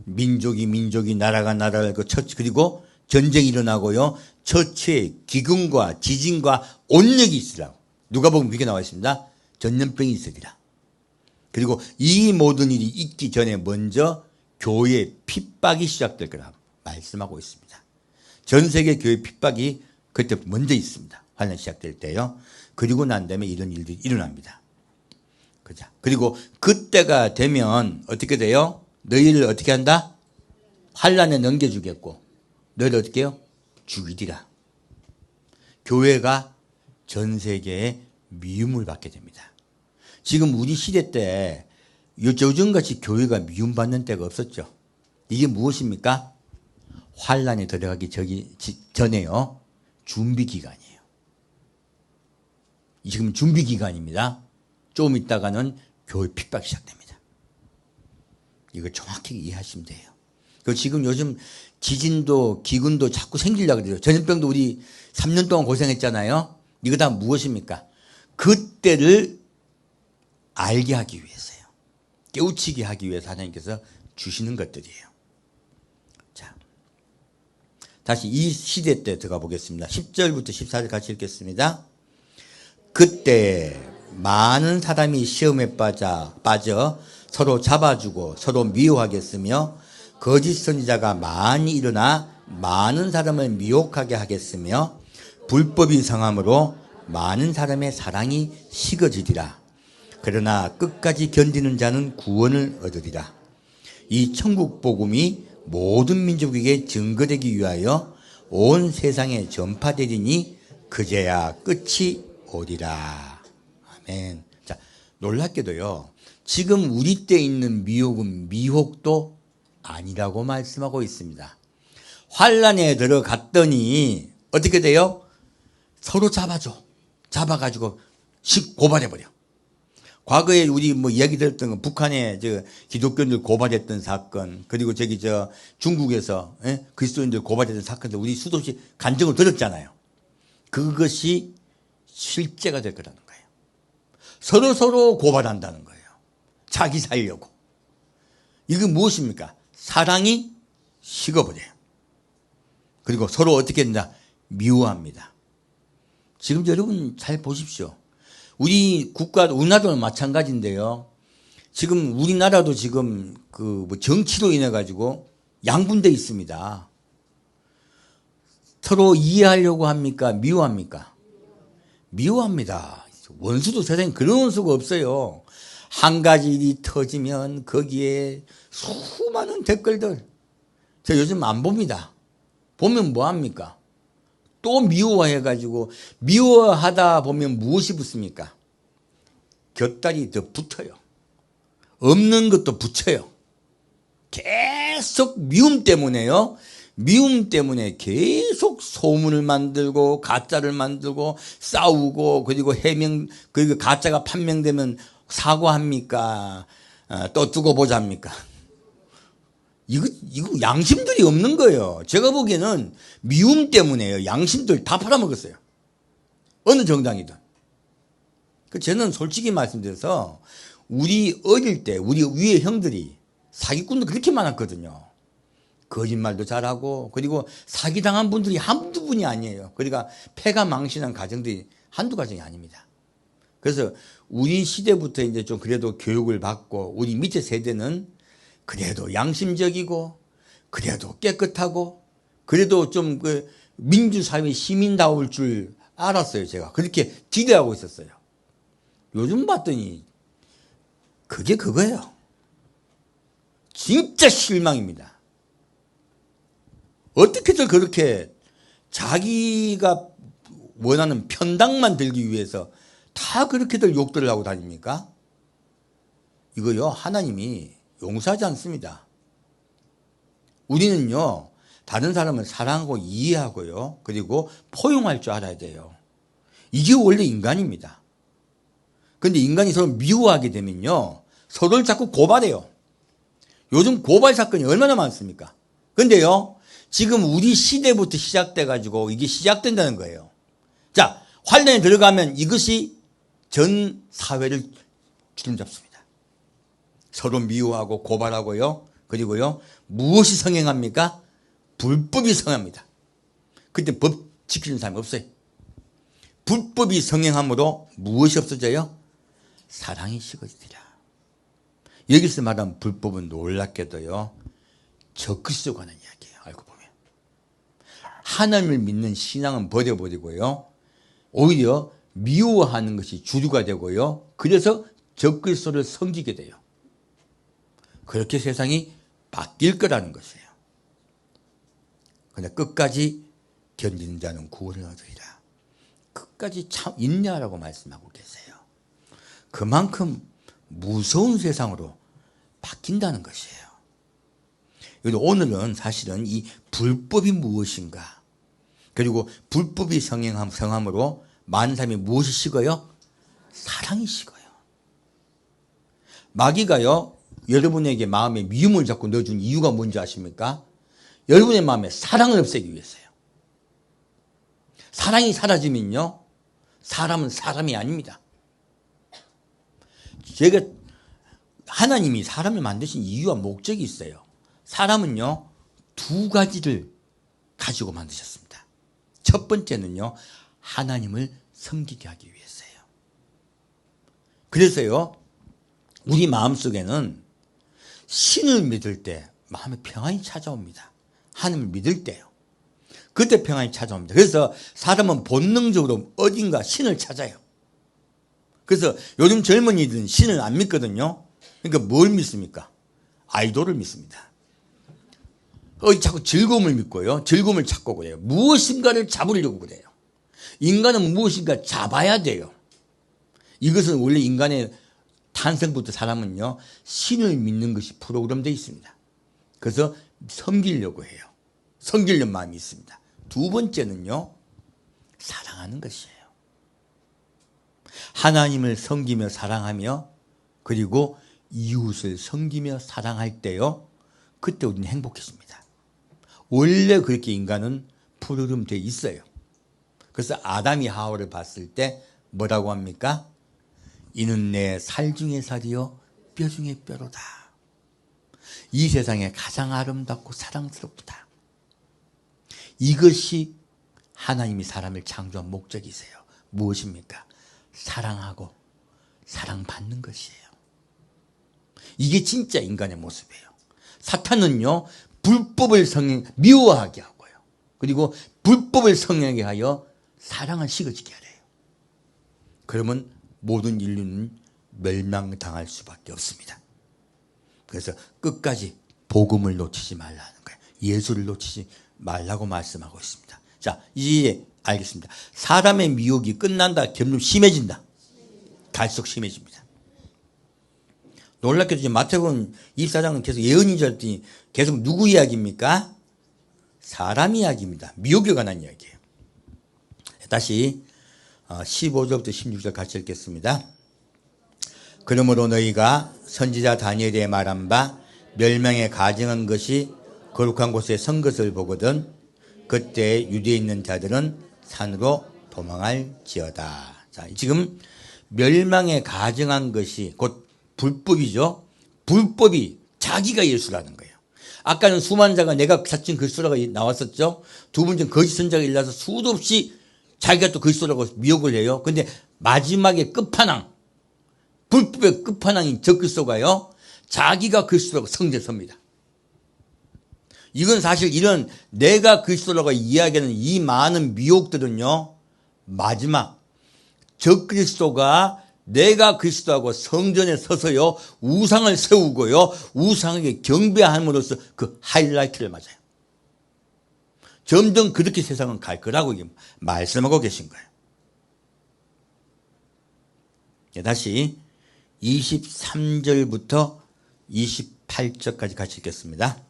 민족이 나라가 나라를 그리고 전쟁이 일어나고요. 처치에 기근과 지진과 온역이 있으라고. 누가복음 이렇게 나와 있습니다. 전염병이 있으리라. 그리고 이 모든 일이 있기 전에 먼저 교회의 핍박이 시작될 거라고 말씀하고 있습니다. 전 세계 교회 핍박이 그때 먼저 있습니다. 환란 시작될 때요. 그리고 난 다음에 이런 일들이 일어납니다. 그죠? 그리고 그때가 되면 어떻게 돼요? 너희를 어떻게 한다? 환란에 넘겨주겠고 너희를 어떻게 해요? 죽이리라. 교회가 전 세계에 미움을 받게 됩니다. 지금 우리 시대 때 요즘같이 교회가 미움받는 때가 없었죠. 이게 무엇입니까? 환란에 들어가기 전에요. 준비 기간이에요. 지금 준비 기간입니다. 조금 있다가는 교회 핍박이 시작됩니다. 이거 정확히 이해하시면 돼요. 지금 요즘 지진도 기근도 자꾸 생기려고 그래요. 전염병도 우리 3년 동안 고생했잖아요. 이거 다 무엇입니까? 그때를 알게 하기 위해서요. 깨우치게 하기 위해서 하나님께서 주시는 것들이에요. 자, 다시 이 시대 때 들어가 보겠습니다. 10절부터 14절 같이 읽겠습니다. 그때 많은 사람이 시험에 빠져 서로 잡아주고 서로 미워하겠으며 거짓 선지자가 많이 일어나 많은 사람을 미혹하게 하겠으며 불법이 성함으로 많은 사람의 사랑이 식어지리라. 그러나 끝까지 견디는 자는 구원을 얻으리라. 이 천국 복음이 모든 민족에게 증거되기 위하여 온 세상에 전파되리니 그제야 끝이 오리라. 아멘. 자, 놀랍게도요. 지금 우리 때 있는 미혹은 미혹도 아니라고 말씀하고 있습니다. 환란에 들어갔더니 어떻게 돼요? 서로 잡아줘. 잡아가지고 고발해버려. 과거에 우리 뭐 이야기 들었던 건 북한의 저 기독교인들 고발했던 사건, 그리고 저기 저 중국에서 그리스도인들 고발했던 사건들 우리 수도시 간증을 들었잖아요. 그것이 실제가 될 거라는 거예요. 서로 고발한다는 거예요. 자기 살려고. 이건 무엇입니까? 사랑이 식어버려요. 그리고 서로 어떻게 된다? 미워합니다. 지금 여러분 잘 보십시오. 우리 우리나라도 마찬가지인데요. 지금 우리나라도 지금 그 뭐 정치로 인해 가지고 양분돼 있습니다. 서로 이해하려고 합니까? 미워합니까? 미워합니다. 원수도 세상에 그런 원수가 없어요. 한 가지 일이 터지면 거기에 수많은 댓글들. 저 요즘 안 봅니다. 보면 뭐합니까? 또 미워해가지고 미워하다 보면 무엇이 붙습니까? 곁다리 더 붙어요. 없는 것도 붙여요. 계속 미움 때문에요. 미움 때문에 계속 소문을 만들고 가짜를 만들고 싸우고 그리고 그리고 가짜가 판명되면 사과합니까? 또 두고 보자 합니까? 이거 양심들이 없는 거예요. 제가 보기에는 미움 때문에요. 양심들 다 팔아먹었어요. 어느 정당이든. 저는 솔직히 말씀드려서 우리 어릴 때 우리 위에 형들이 사기꾼도 그렇게 많았거든요. 거짓말도 잘하고 그리고 사기당한 분들이 한두 분이 아니에요. 그러니까 폐가 망신한 가정들이 한두 가정이 아닙니다. 그래서 우리 시대부터 이제 좀 그래도 교육을 받고 우리 밑에 세대는 그래도 양심적이고 그래도 깨끗하고 그래도 좀 그 민주사회 시민다울 줄 알았어요. 제가 그렇게 기대하고 있었어요. 요즘 봤더니 그게 그거예요. 진짜 실망입니다. 어떻게들 그렇게 자기가 원하는 편당만 들기 위해서 다 그렇게들 욕들을 하고 다닙니까? 이거요 하나님이 용서하지 않습니다. 우리는요 다른 사람을 사랑하고 이해하고요 그리고 포용할 줄 알아야 돼요. 이게 원래 인간입니다. 그런데 인간이 서로 미워하게 되면요 서로를 자꾸 고발해요. 요즘 고발 사건이 얼마나 많습니까? 그런데요 지금 우리 시대부터 시작돼 가지고 이게 시작된다는 거예요. 자, 환란에 들어가면 이것이 전 사회를 주름잡습니다. 서로 미워하고 고발하고요. 그리고요 무엇이 성행합니까? 불법이 성행합니다. 그때 법 지키는 사람이 없어요. 불법이 성행함으로 무엇이 없어져요? 사랑이 식어지리라. 여기서 말하는 불법은 놀랍게도요 적그리스도에 관한 이야기예요. 알고 보면 하나님을 믿는 신앙은 버려버리고요 오히려 미워하는 것이 주류가 되고요 그래서 적그리스도를 섬기게 돼요. 그렇게 세상이 바뀔 거라는 것이에요. 그런데 끝까지 견디는 자는 구원을 얻으리라. 끝까지 참 인내하라고 말씀하고 계세요. 그만큼 무서운 세상으로 바뀐다는 것이에요. 오늘은 사실은 이 불법이 무엇인가 그리고 불법이 성함으로 많은 사람이 무엇이 식어요? 사랑이 식어요. 마귀가요 여러분에게 마음에 미움을 자꾸 넣어준 이유가 뭔지 아십니까? 여러분의 마음에 사랑을 없애기 위해서요. 사랑이 사라지면요 사람은 사람이 아닙니다. 제가 하나님이 사람을 만드신 이유와 목적이 있어요. 사람은요 두 가지를 가지고 만드셨습니다. 첫 번째는요 하나님을 섬기게 하기 위해서요. 그래서요 우리 마음속에는 신을 믿을 때 마음에 평안이 찾아옵니다. 하나님을 믿을 때요. 그때 평안이 찾아옵니다. 그래서 사람은 본능적으로 어딘가 신을 찾아요. 그래서 요즘 젊은이들은 신을 안 믿거든요. 그러니까 뭘 믿습니까? 아이돌을 믿습니다. 자꾸 즐거움을 믿고요. 즐거움을 찾고 그래요. 무엇인가를 잡으려고 그래요. 인간은 무엇인가 잡아야 돼요. 이것은 원래 인간의 탄생부터 사람은요 신을 믿는 것이 프로그램되어 있습니다. 그래서 섬기려고 해요. 섬기려는 마음이 있습니다. 두 번째는요 사랑하는 것이에요. 하나님을 섬기며 사랑하며 그리고 이웃을 섬기며 사랑할 때요, 그때 우리는 행복해집니다. 원래 그렇게 인간은 푸르름 돼 있어요. 그래서 아담이 하와를 봤을 때 뭐라고 합니까? 이는 내 살 중에 살이요 뼈 중에 뼈로다. 이 세상에 가장 아름답고 사랑스럽다. 이것이 하나님이 사람을 창조한 목적이세요. 무엇입니까? 사랑하고 사랑받는 것이에요. 이게 진짜 인간의 모습이에요. 사탄은요, 불법을 미워하게 하고요, 그리고 불법을 성행하게 하여 사랑을 식어지게 하래요. 그러면 모든 인류는 멸망당할 수밖에 없습니다. 그래서 끝까지 복음을 놓치지 말라는 거예요. 예수를 놓치지 말라고 말씀하고 있습니다. 자, 이제 알겠습니다. 사람의 미혹이 끝난다, 점점 심해진다. 갈수록 심해집니다. 놀랍게도 지금 마태복음 24장은 계속 예언인 줄 알았더니 계속 누구 이야기입니까? 사람 이야기입니다. 미혹에 관한 이야기예요. 다시 15절부터 16절 같이 읽겠습니다. 그러므로 너희가 선지자 다니엘의 말한 바 멸망에 가증한 것이 거룩한 곳에 선 것을 보거든 그때 유대에 있는 자들은 산으로 도망할지어다. 자, 지금 멸망에 가증한 것이 곧 불법이죠. 불법이 자기가 예수라는 거예요. 아까는 수많은 자가 내가 사친 그리스도라고 나왔었죠. 두 번째는 거짓 선자가 일어나서 수도 없이 자기가 또 그리스도라고 미혹을 해요. 근데 마지막에 끝판왕, 불법의 끝판왕인 저 그리스도가요, 자기가 그리스도라고 성대섭니다. 이건 사실 이런 내가 그리스도라고 이야기하는 이 많은 미혹들은요, 마지막 저 그리스도가 내가 그리스도하고 성전에 서서요 우상을 세우고요 우상에게 경배함으로써 그 하이라이트를 맞아요. 점점 그렇게 세상은 갈 거라고 말씀하고 계신 거예요. 다시 23절부터 28절까지 같이 읽겠습니다.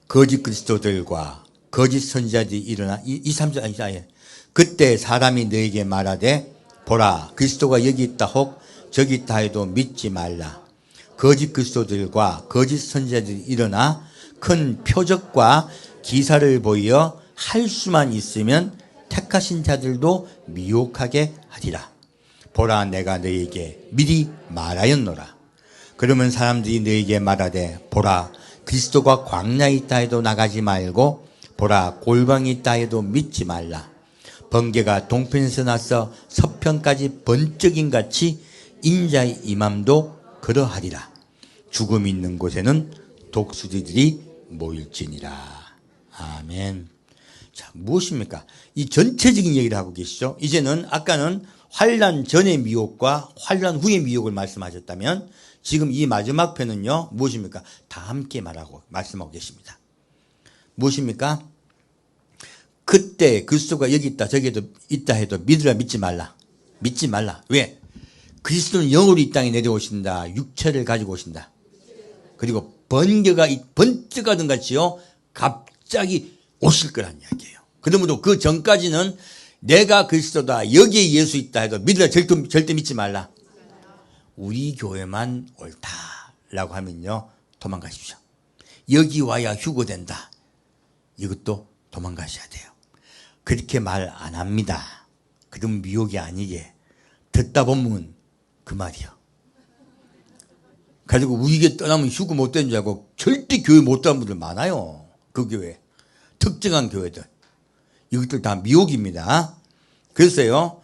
거짓 그리스도들과 거짓 선지자들이 일어나 23절 아니죠. 그때 사람이 너에게 말하되 보라 그리스도가 여기 있다 혹 저기 있다 해도 믿지 말라. 거짓 그리스도들과 거짓 선지자들이 일어나 큰 표적과 기사를 보여 할 수만 있으면 택하신 자들도 미혹하게 하리라. 보라 내가 너희에게 미리 말하였노라. 그러면 사람들이 너희에게 말하되 보라 그리스도가 광야에 있다 해도 나가지 말고 보라 골방에 있다 해도 믿지 말라. 번개가 동편에서 나서 서편까지 번쩍인 같이 인자의 임함도 그러하리라. 죽음이 있는 곳에는 독수리들이 모일지니라. 아멘. 자, 무엇입니까? 이 전체적인 얘기를 하고 계시죠. 이제는 아까는 환난 전의 미혹과 환난 후의 미혹을 말씀하셨다면 지금 이 마지막 편은요 무엇입니까? 다 함께 말씀하고 계십니다. 무엇입니까? 그때 그리스도가 여기 있다 저기에도 있다 해도 믿으라 믿지 말라. 믿지 말라. 왜? 그리스도는 영으로 이 땅에 내려오신다. 육체를 가지고 오신다. 그리고 번개가 번쩍하던 같이요 갑자기 오실 거란 이야기예요. 그러므로 그 전까지는 내가 그리스도다 여기에 예수 있다 해도 믿으라 절대 믿지 말라. 우리 교회만 옳다라고 하면요 도망가십시오. 여기 와야 휴거된다. 이것도 도망가셔야 돼요. 그렇게 말 안 합니다. 그럼 미혹이 아니게 듣다 보면 그 말이요. 가지고 우리에게 떠나면 휴거 못 되는 줄 알고 절대 교회 못 가는 분들 많아요. 그 교회 특정한 교회들 이것들 다 미혹입니다. 그래서요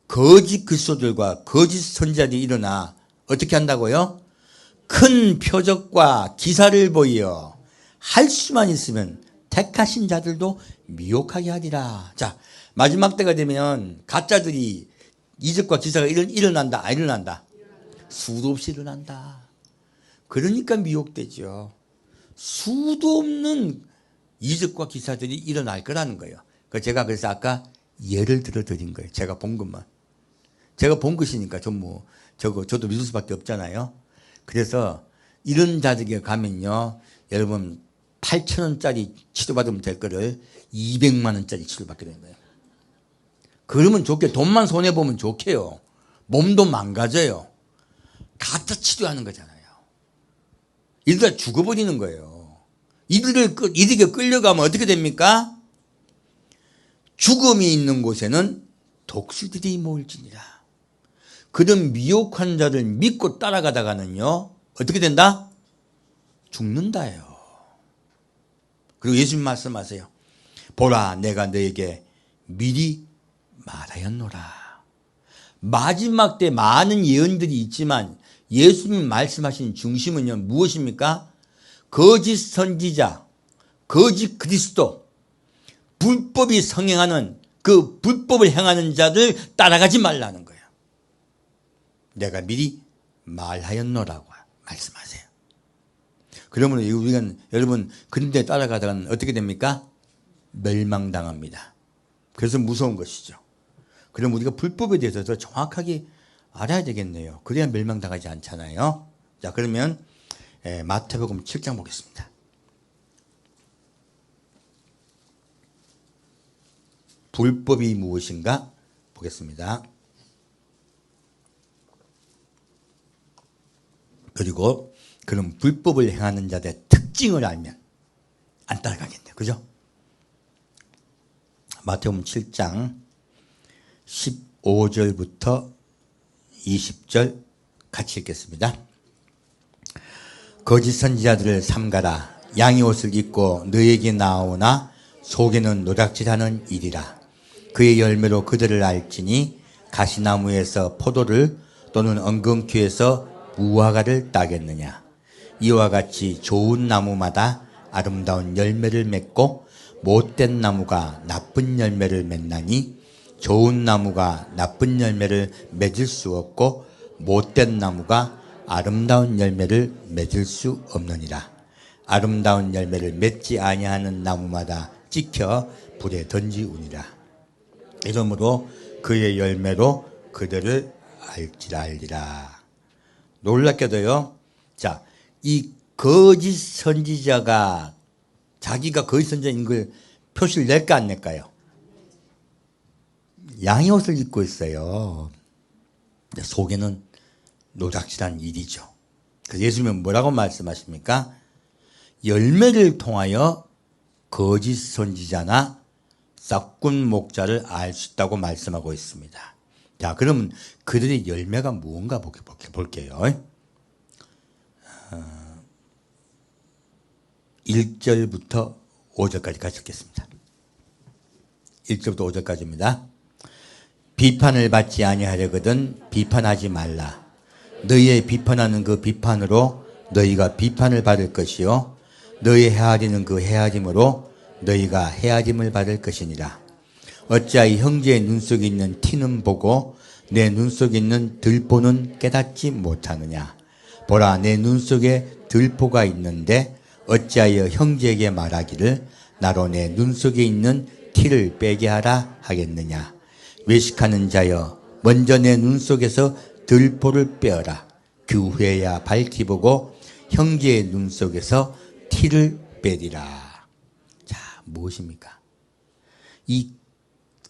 거짓 그리스도들과 거짓 선지자들이 일어나 어떻게 한다고요? 큰 표적과 기사를 보여 할 수만 있으면 택하신 자들도 미혹하게 하리라. 자, 마지막 때가 되면 가짜들이 이적과 기사가 일어난다 안 일어난다? 수도 없이 일어난다. 그러니까 미혹되죠. 수도 없는 이적과 기사들이 일어날 거라는 거예요. 제가 그래서 아까 예를 들어 드린 거예요. 제가 본 것만. 제가 본 것이니까 저도 믿을 수밖에 없잖아요. 그래서 이런 자들에게 가면요. 여러분 8,000원짜리 치료받으면 될 거를 200만 원짜리 치료받게 되는 거예요. 그러면 좋게 돈만 손해보면 좋게요. 몸도 망가져요. 갖다 치료하는 거잖아요. 이러다 죽어버리는 거예요. 이들에게 끌려가면 어떻게 됩니까? 죽음이 있는 곳에는 독수들이 모을지니라. 그런 미혹한 자를 믿고 따라가다가는요, 어떻게 된다? 죽는다요. 그리고 예수님 말씀하세요. 보라, 내가 너에게 미리 말하였노라. 마지막 때 많은 예언들이 있지만 예수님 말씀하신 중심은요, 무엇입니까? 거짓 선지자, 거짓 그리스도, 불법이 성행하는 그 불법을 행하는 자들 따라가지 말라는 거예요. 내가 미리 말하였노라고 말씀하세요. 그러면 우리가 여러분 그런 데 따라가다가는 어떻게 됩니까? 멸망당합니다. 그래서 무서운 것이죠. 그럼 우리가 불법에 대해서 더 정확하게 알아야 되겠네요. 그래야 멸망당하지 않잖아요. 자, 그러면 마태복음 7장 보겠습니다. 불법이 무엇인가 보겠습니다. 그리고 그런 불법을 행하는 자들의 특징을 알면 안 따라가겠네요. 그죠? 마태복음 7장 15절부터 20절 같이 읽겠습니다. 거짓 선지자들을 삼가라. 양의 옷을 입고 너에게 나오나 속에는 노략질하는 일이라. 그의 열매로 그들을 알지니 가시나무에서 포도를 또는 엉겅퀴에서 무화과를 따겠느냐. 이와 같이 좋은 나무마다 아름다운 열매를 맺고 못된 나무가 나쁜 열매를 맺나니 좋은 나무가 나쁜 열매를 맺을 수 없고 못된 나무가 아름다운 열매를 맺을 수 없느니라. 아름다운 열매를 맺지 아니하는 나무마다 찍혀 불에 던지우니라. 이러므로 그의 열매로 그들을 알리라. 놀랍게도요. 자, 이 거짓 선지자가 자기가 거짓 선지자인 걸 표시를 낼까 안 낼까요? 양의 옷을 입고 있어요. 속에는 노작질한 일이죠. 그래서 예수님은 뭐라고 말씀하십니까? 열매를 통하여 거짓 선지자나 싹군 목자를 알 수 있다고 말씀하고 있습니다. 자, 그러면 그들의 열매가 무언가 볼게요. 1절부터 5절까지 같이 읽겠습니다. 1절부터 5절까지입니다. 비판을 받지 아니하려거든 비판하지 말라. 너희의 비판하는 그 비판으로 너희가 비판을 받을 것이요 너희 헤아리는 그 헤아림으로 너희가 헤아림을 받을 것이니라. 어찌하여 형제의 눈 속에 있는 티는 보고 내 눈 속에 있는 들보는 깨닫지 못하느냐. 보라, 내 눈 속에 들보가 있는데 어찌하여 형제에게 말하기를 나로 내 눈 속에 있는 티를 빼게 하라 하겠느냐. 외식하는 자여, 먼저 내 눈 속에서 들보를 빼어라. 그 후에야 밝히 보고 형제의 눈 속에서 티를 빼리라. 자, 무엇입니까? 이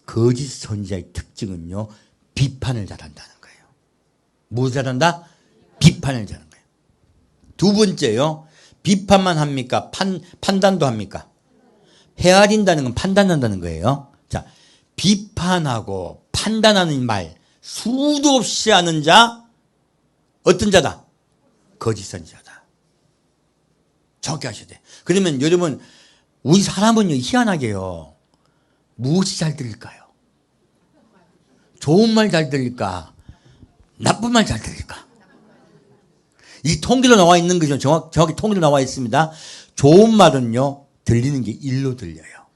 거짓 선지자의 특징은요, 비판을 잘한다는 거예요. 뭐 잘한다? 비판을 잘하는 거예요. 두 번째요, 비판만 합니까? 판단도 합니까? 헤아린다는 건 판단한다는 거예요. 자, 비판하고 판단하는 말 수도 없이 하는 자, 어떤 자다? 거짓 선지자다. 정확히 하셔야 돼. 그러면 여러분, 우리 사람은요, 희한하게요, 무엇이 잘 들릴까요? 좋은 말 잘 들릴까? 나쁜 말 잘 들릴까? 이 통계로 나와 있는 거죠. 정확히 통계로 나와 있습니다. 좋은 말은요, 들리는 게 1로 들려요.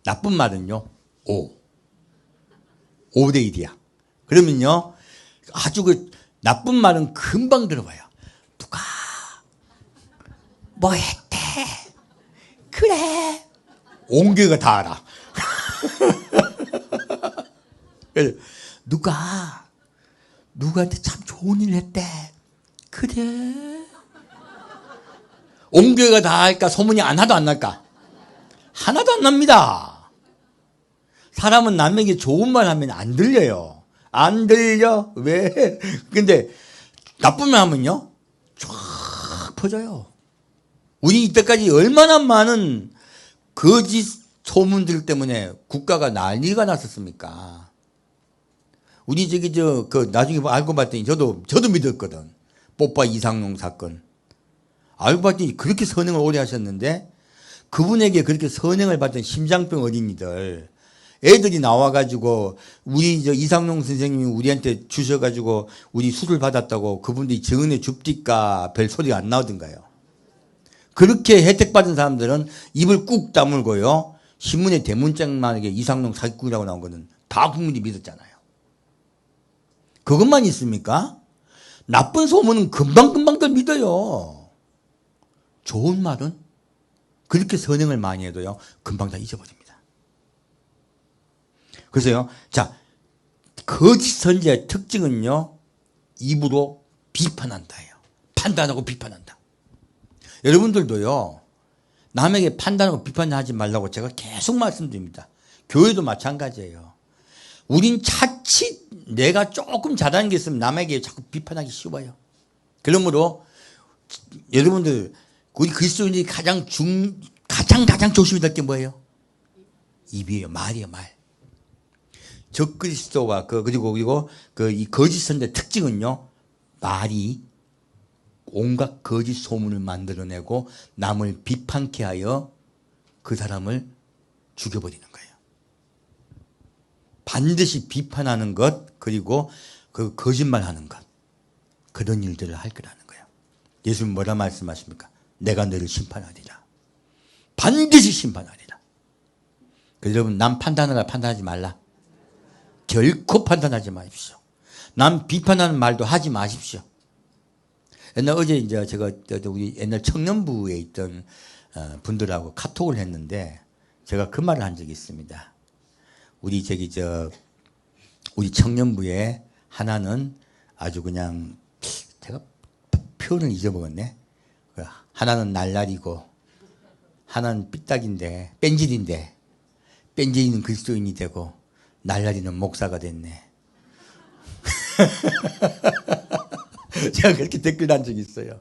나쁜 말은요, 5. 5대 1이야. 그러면요, 아주 그 나쁜 말은 금방 들어봐요. 누가 뭐 했대? 그래. 온 교회가 다 알아. 누구한테 참 좋은 일 했대. 그래. 온 교회가 다 할까? 소문이 하나도 안 날까? 하나도 안 납니다. 사람은 남에게 좋은 말 하면 안 들려요. 안 들려. 왜? 근데 나쁜 말 하면요 쫙 퍼져요. 우리 이때까지 얼마나 많은 거짓 소문들 때문에 국가가 난리가 났었습니까? 우리 나중에 알고 봤더니 저도 믿었거든. 뽀빠 이상용 사건. 알고 봤더니 그렇게 선행을 오래 하셨는데 그분에게 그렇게 선행을 받던 심장병 어린이들 애들이 나와가지고 우리 이상용 선생님이 우리한테 주셔가지고 우리 수술 받았다고 그분들이 정은혜 줍디까 별 소리가 안 나오던가요. 그렇게 혜택 받은 사람들은 입을 꾹 다물고요. 신문에 대문짝만하게 이상용 사기꾼이라고 나온 거는 다 국민이 믿었잖아요. 그것만 있습니까? 나쁜 소문은 금방금방들 믿어요. 좋은 말은 그렇게 선행을 많이 해도요 금방 다 잊어버립니다. 그래서요, 자, 거짓 선지자의 특징은요 입으로 비판한다예요. 판단하고 비판한다. 여러분들도요 남에게 판단하고 비판하지 말라고 제가 계속 말씀드립니다. 교회도 마찬가지예요. 우린 자칫 내가 조금 잘하는 게 있으면 남에게 자꾸 비판하기 쉬워요. 그러므로 여러분들 우리 그리스도인들이 가장 조심해야 될 게 뭐예요? 입이에요. 말이에요. 말. 적그리스도와 그리고 이 거짓 선지자의 특징은요 말이 온갖 거짓 소문을 만들어내고 남을 비판케 하여 그 사람을 죽여버리는 거예요. 반드시 비판하는 것 그리고 그 거짓말하는 것 그런 일들을 할 거라는 거예요. 예수님 뭐라 말씀하십니까? 내가 너를 심판하리라. 반드시 심판하리라. 그래서 여러분 남 판단하지 말라. 결코 판단하지 마십시오. 남 비판하는 말도 하지 마십시오. 어제 제가 우리 옛날 청년부에 있던 분들하고 카톡을 했는데 제가 그 말을 한 적이 있습니다. 우리 청년부에 하나는 아주 그냥 제가 표현을 잊어먹었네. 하나는 날라리고 하나는 삐딱인데 뺀질이는 그리스도인이 되고 날라리는 목사가 됐네. 제가 그렇게 댓글 단 적이 있어요.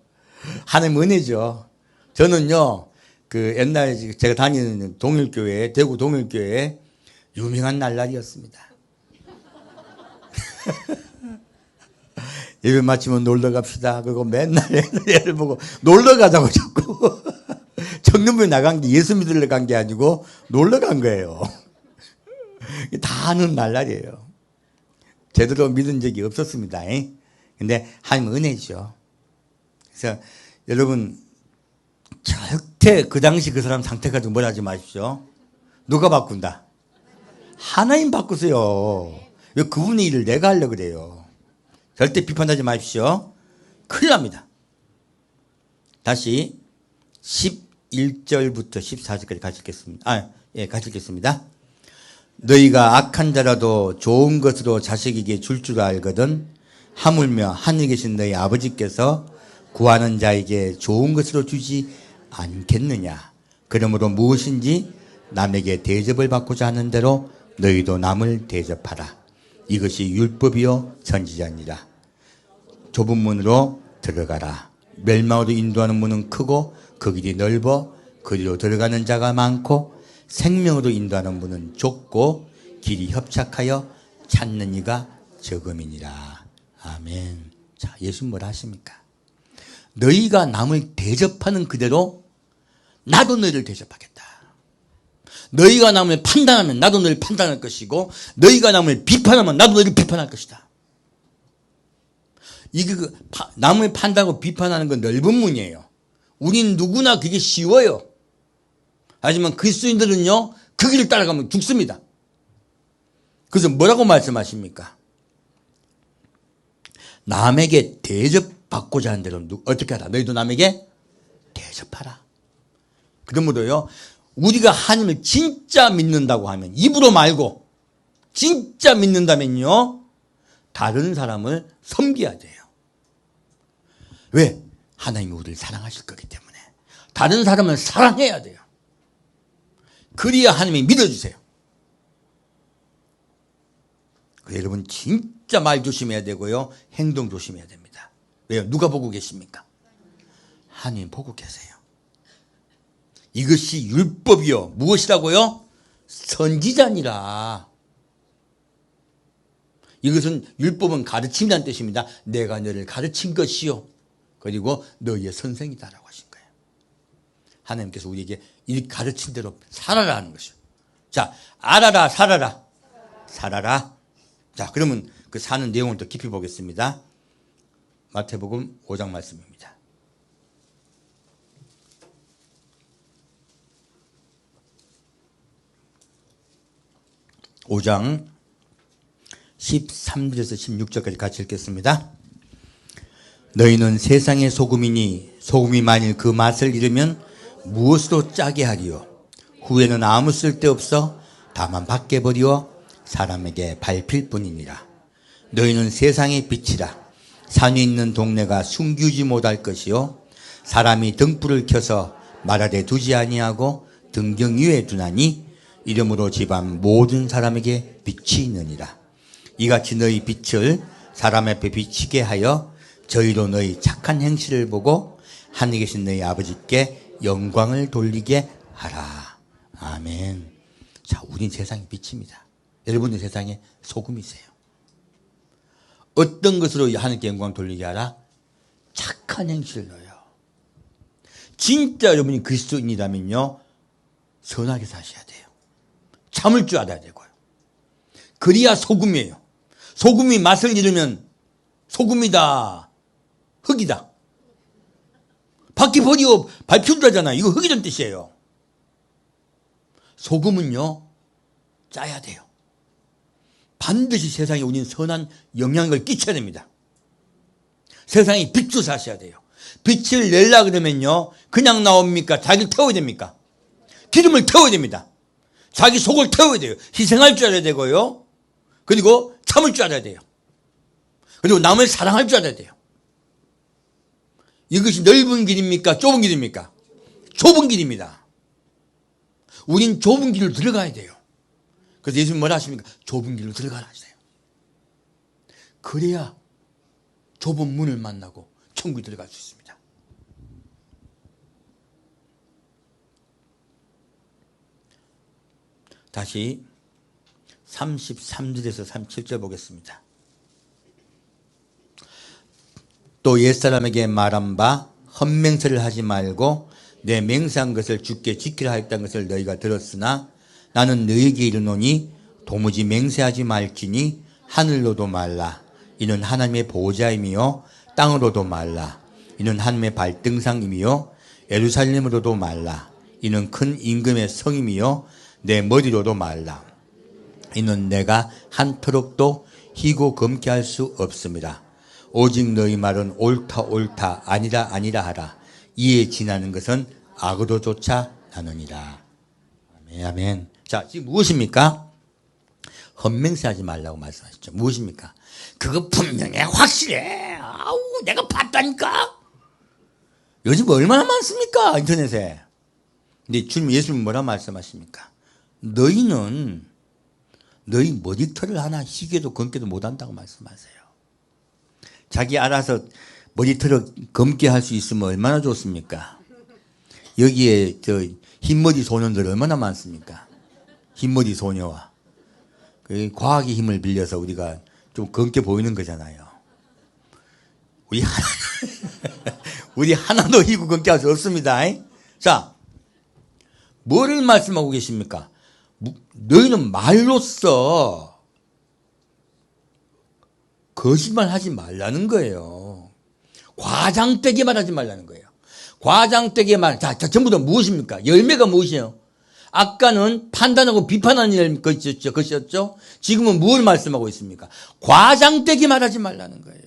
하나님 은혜죠. 저는요, 옛날에 제가 다니는 동일교회, 대구 동일교회 유명한 날라리였습니다. 예배 마치면 놀러 갑시다. 그리고 맨날 애를 보고 놀러 가자고 자꾸. 청년부에 나간 게 예수 믿으러 간 게 아니고 놀러 간 거예요. 다 아는 날라리예요. 제대로 믿은 적이 없었습니다. 근데 하나님 은혜죠. 그래서 여러분 절대 그 당시 그 사람 상태 가지고 뭘 하지 마십시오. 누가 바꾼다? 하나님 바꾸세요. 왜 그분의 일을 내가 하려고 그래요. 절대 비판하지 마십시오. 큰일 납니다. 다시 11절부터 14절까지 같이 읽겠습니다. 같이 읽겠습니다. 너희가 악한 자라도 좋은 것으로 자식에게 줄 알거든 하물며 하늘에 계신 너희 아버지께서 구하는 자에게 좋은 것으로 주지 않겠느냐. 그러므로 무엇인지 남에게 대접을 받고자 하는 대로 너희도 남을 대접하라. 이것이 율법이요 선지자니라. 좁은 문으로 들어가라. 멸망으로 인도하는 문은 크고 그 길이 넓어 그리로 들어가는 자가 많고 생명으로 인도하는 문은 좁고 길이 협착하여 찾는 이가 적음이니라. 아멘. 자, 예수님 뭐라 하십니까? 너희가 남을 대접하는 그대로 나도 너희를 대접하겠다. 너희가 남을 판단하면 나도 너희를 판단할 것이고 너희가 남을 비판하면 나도 너희를 비판할 것이다. 이게 남을 판단하고 비판하는 건 넓은 문이에요. 우린 누구나 그게 쉬워요. 하지만 그리스도인들은요 그 길을 따라가면 죽습니다. 그래서 뭐라고 말씀하십니까? 남에게 대접받고자 하는 대로 어떻게 하라? 너희도 남에게 대접하라. 그러므로요 우리가 하나님을 진짜 믿는다고 하면 입으로 말고 진짜 믿는다면요 다른 사람을 섬겨야 돼요. 왜? 하나님이 우리를 사랑하실 거기 때문에 다른 사람을 사랑해야 돼요. 그래야 하나님이 믿어주세요. 여러분 진짜 말 조심해야 되고요. 행동 조심해야 됩니다. 왜요? 누가 보고 계십니까? 하나님 보고 계세요. 이것이 율법이요. 무엇이라고요? 선지자니라. 이것은 율법은 가르친다는 뜻입니다. 내가 너를 가르친 것이요. 그리고 너희의 선생이다라고 하신 거예요. 하나님께서 우리에게 이 가르친 대로 살아라 하는 것이요. 자, 알아라, 살아라. 살아라. 자, 그러면 그 사는 내용을 더 깊이 보겠습니다. 마태복음 5장 말씀입니다. 5장 13절에서 16절까지 같이 읽겠습니다. 너희는 세상의 소금이니 소금이 만일 그 맛을 잃으면 무엇으로 짜게 하리요? 후에는 아무 쓸데없어 다만 밖에 버리어 사람에게 밟힐 뿐이니라. 너희는 세상의 빛이라. 산이 있는 동네가 숨기지 못할 것이요 사람이 등불을 켜서 말 아래 두지 아니하고 등경 위에 두나니 이름으로 집안 모든 사람에게 빛이 있느니라. 이같이 너희 빛을 사람 앞에 비치게 하여 저희로 너희 착한 행실을 보고 하늘에 계신 너희 아버지께 영광을 돌리게 하라. 아멘. 자, 우린 세상의 빛입니다. 여러분은 세상의 소금이세요. 어떤 것으로 하나님께 영광 돌리게 하라? 착한 행실을 넣어요. 진짜 여러분이 그리스도인이라면요, 선하게 사셔야 돼요. 참을 줄 알아야 되고요. 그래야 소금이에요. 소금이 맛을 잃으면 소금이다, 흙이다. 밖에 버리고 밟힌다잖아요. 이거 흙이란 뜻이에요. 소금은요, 짜야 돼요. 반드시 세상에 우리는 선한 영향을 끼쳐야 됩니다. 세상에 빛으로 사셔야 돼요. 빛을 내려 그러면요, 그냥 나옵니까? 자기를 태워야 됩니까? 기름을 태워야 됩니다. 자기 속을 태워야 돼요. 희생할 줄 알아야 되고요. 그리고 참을 줄 알아야 돼요. 그리고 남을 사랑할 줄 알아야 돼요. 이것이 넓은 길입니까? 좁은 길입니까? 좁은 길입니다. 우린 좁은 길로 들어가야 돼요. 그래서 예수님 뭐라 하십니까? 좁은 길로 들어가라 하세요. 그래야 좁은 문을 만나고 천국에 들어갈 수 있습니다. 다시 33절에서 37절 보겠습니다. 또 옛사람에게 말한 바 헛맹세를 하지 말고 내 맹세한 것을 주께 지키라 했던 것을 너희가 들었으나 나는 너희에게 이르노니 도무지 맹세하지 말지니 하늘로도 말라. 이는 하나님의 보호자이며 땅으로도 말라. 이는 하나님의 발등상이며 예루살렘으로도 말라. 이는 큰 임금의 성임이요 내 머리로도 말라. 이는 내가 한터럭도 희고 검게 할 수 없습니다. 오직 너희 말은 옳다 옳다 아니라 아니라 하라. 이에 지나는 것은 악으로조차 나느니라. 아멘, 아멘. 자, 지금 무엇입니까? 헛맹세하지 말라고 말씀하셨죠. 무엇입니까? 그거 분명해, 확실해. 아우, 내가 봤다니까. 요즘 얼마나 많습니까, 인터넷에. 근데 주님, 예수님 뭐라 말씀하십니까? 너희는 너희 머리털을 하나 희게도 검게도 못한다고 말씀하세요. 자기 알아서 머리털을 검게 할 수 있으면 얼마나 좋습니까? 여기에 저 흰머리 소년들 얼마나 많습니까? 흰머리 소녀와 그 과학의 힘을 빌려서 우리가 좀 검게 보이는 거잖아요. 우리 하나도 희고 검게 할 수 없습니다. 자, 뭐를 말씀하고 계십니까? 너희는 말로써 거짓말 하지 말라는 거예요. 과장되게 말하지 말라는 거예요. 과장되게 말, 자, 전부 다 무엇입니까? 열매가 무엇이에요? 아까는 판단하고 비판하는 것이었죠. 지금은 무엇을 말씀하고 있습니까? 과장되게 말하지 말라는 거예요.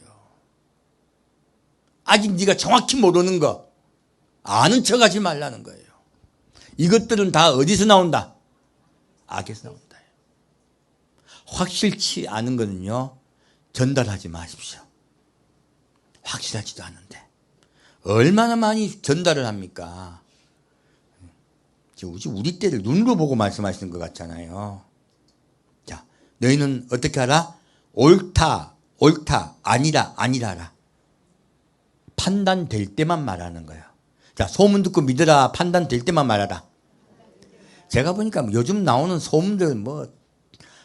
아직 네가 정확히 모르는 거 아는 척하지 말라는 거예요. 이것들은 다 어디서 나온다? 악에서 나온다. 확실치 않은 거는요, 전달하지 마십시오. 확실하지도 않은데 얼마나 많이 전달을 합니까? 우리 때를 눈으로 보고 말씀하시는 것 같잖아요. 자, 너희는 어떻게 하라? 옳다, 옳다, 아니라, 아니라라. 판단될 때만 말하는 거예요. 자, 소문 듣고 믿으라, 판단될 때만 말하라. 제가 보니까 요즘 나오는 소문들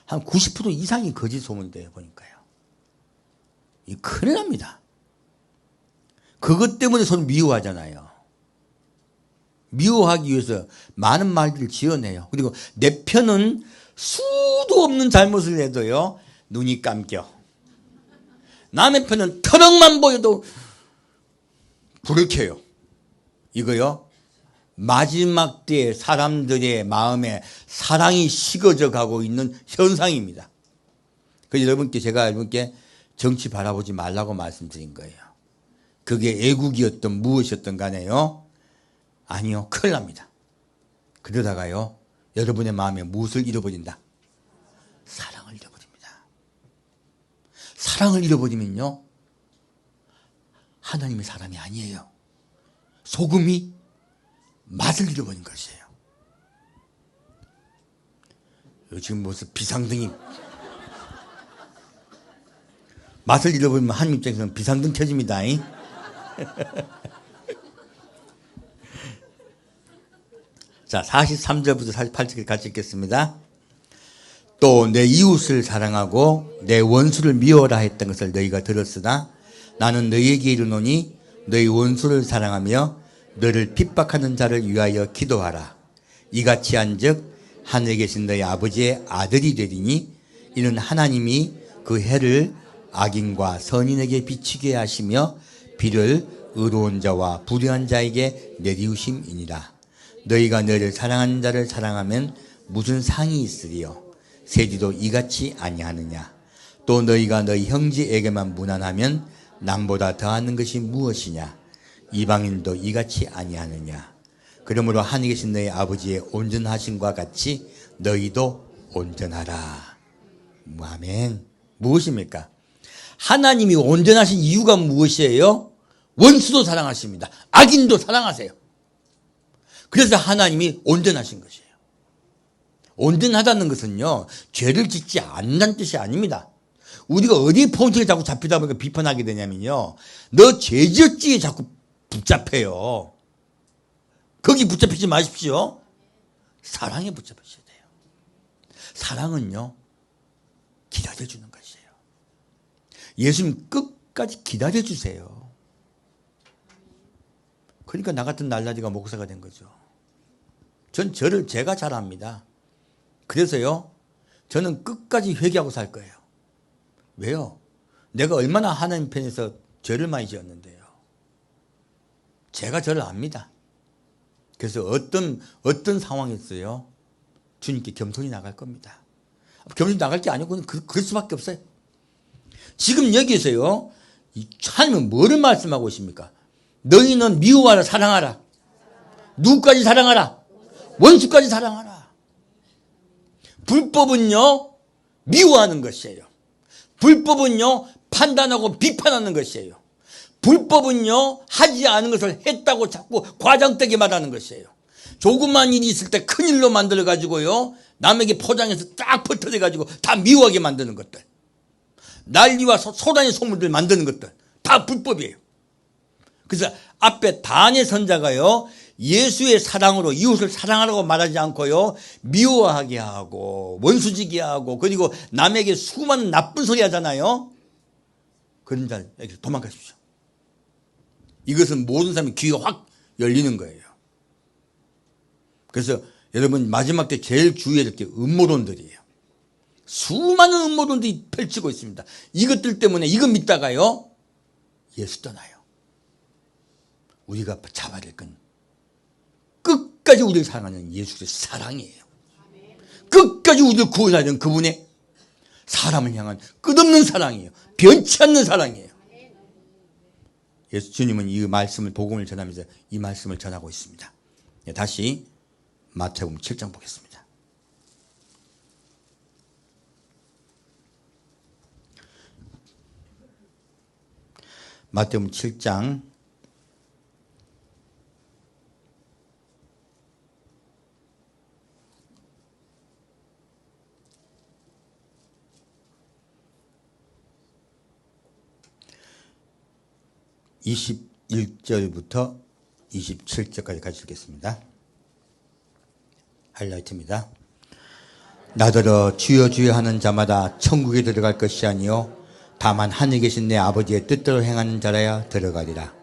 한 90% 이상이 거짓 소문이에요, 보니까요. 이 큰일 납니다. 그것 때문에 서로 미워하잖아요. 미워하기 위해서 많은 말들을 지어내요. 그리고 내 편은 수도 없는 잘못을 해도요, 눈이 감겨. 남의 편은 터럭만 보여도 불을 켜요. 이거요, 마지막 때에 사람들의 마음에 사랑이 식어져 가고 있는 현상입니다. 그래서 제가 여러분께 정치 바라보지 말라고 말씀드린 거예요. 그게 애국이었던 무엇이었던 간에요, 아니요, 큰일 납니다. 그러다가요, 여러분의 마음에 무엇을 잃어버린다? 사랑을 잃어버립니다. 사랑을 잃어버리면요, 하나님의 사람이 아니에요. 소금이 맛을 잃어버린 것이에요. 지금 무슨 비상등이 맛을 잃어버리면 하나님 입장에서는 비상등 켜집니다. 자, 43절부터 48절까지 같이 읽겠습니다. 또 내 이웃을 사랑하고 내 원수를 미워라 했던 것을 너희가 들었으나 나는 너희에게 이르노니 너희 원수를 사랑하며 너를 핍박하는 자를 위하여 기도하라. 이같이 한즉 하늘에 계신 너희 아버지의 아들이 되리니 이는 하나님이 그 해를 악인과 선인에게 비치게 하시며 비를 의로운 자와 불의한 자에게 내리우심이니라. 너희가 너를 사랑하는 자를 사랑하면 무슨 상이 있으리요? 세리도 이같이 아니하느냐? 또 너희가 너희 형제에게만 무난하면 남보다 더하는 것이 무엇이냐? 이방인도 이같이 아니하느냐? 그러므로 하늘에 계신 너희 아버지의 온전하심과 같이 너희도 온전하라. 아멘. 무엇입니까? 하나님이 온전하신 이유가 무엇이에요? 원수도 사랑하십니다. 악인도 사랑하세요. 그래서 하나님이 온전하신 것이에요. 온전하다는 것은요, 죄를 짓지 않는다는 뜻이 아닙니다. 우리가 어디 포인트에 자꾸 잡히다 보니까 비판하게 되냐면요, 너 죄 지었지에 자꾸 붙잡혀요. 거기 붙잡히지 마십시오. 사랑에 붙잡히셔야 돼요. 사랑은요, 기다려주는 것이에요. 예수님 끝까지 기다려주세요. 그러니까 나 같은 날라리가 목사가 된 거죠. 전 저를 제가 잘 압니다. 그래서요, 저는 끝까지 회개하고 살 거예요. 왜요? 내가 얼마나 하나님 편에서 죄를 많이 지었는데요. 제가 저를 압니다. 그래서 어떤 상황에서요, 주님께 겸손히 나갈 겁니다. 겸손히 나갈 게 아니고 그럴 수밖에 없어요. 지금 여기서요, 하나님은 뭐를 말씀하고 있습니까? 너희는 미워하라, 사랑하라. 누구까지 사랑하라? 원수까지 사랑하라. 불법은요, 미워하는 것이에요. 불법은요, 판단하고 비판하는 것이에요. 불법은요, 하지 않은 것을 했다고 자꾸 과장되게 말하는 것이에요. 조그만 일이 있을 때 큰일로 만들어가지고요, 남에게 포장해서 딱 퍼뜨려가지고 다 미워하게 만드는 것들, 난리와 소란의 소문들 만드는 것들 다 불법이에요. 그래서 앞에 단의 선자가요, 예수의 사랑으로 이웃을 사랑하라고 말하지 않고요, 미워하게 하고 원수지게 하고 그리고 남에게 수많은 나쁜 소리 하잖아요. 그런 자에게서 도망가십시오. 이것은 모든 사람이 귀가 확 열리는 거예요. 그래서 여러분, 마지막 때 제일 주의해야 될 게 음모론들이에요. 수많은 음모론들이 펼치고 있습니다. 이것들 때문에 이거 믿다가요, 예수 떠나요. 우리가 잡아야 될 건 끝까지 우리를 사랑하는 예수 그리스도의 사랑이에요. 끝까지 우리를 구원하는 그분의 사람을 향한 끝없는 사랑이에요. 변치 않는 사랑이에요. 예수 주님은 이 말씀을, 복음을 전하면서 이 말씀을 전하고 있습니다. 다시 마태복음 7장 보겠습니다. 마태복음 7장 21절부터 27절까지 같이 읽겠습니다. 하이라이트입니다. 나더러 주여 주여 하는 자마다 천국에 들어갈 것이 아니요 다만 하늘에 계신 내 아버지의 뜻대로 행하는 자라야 들어가리라.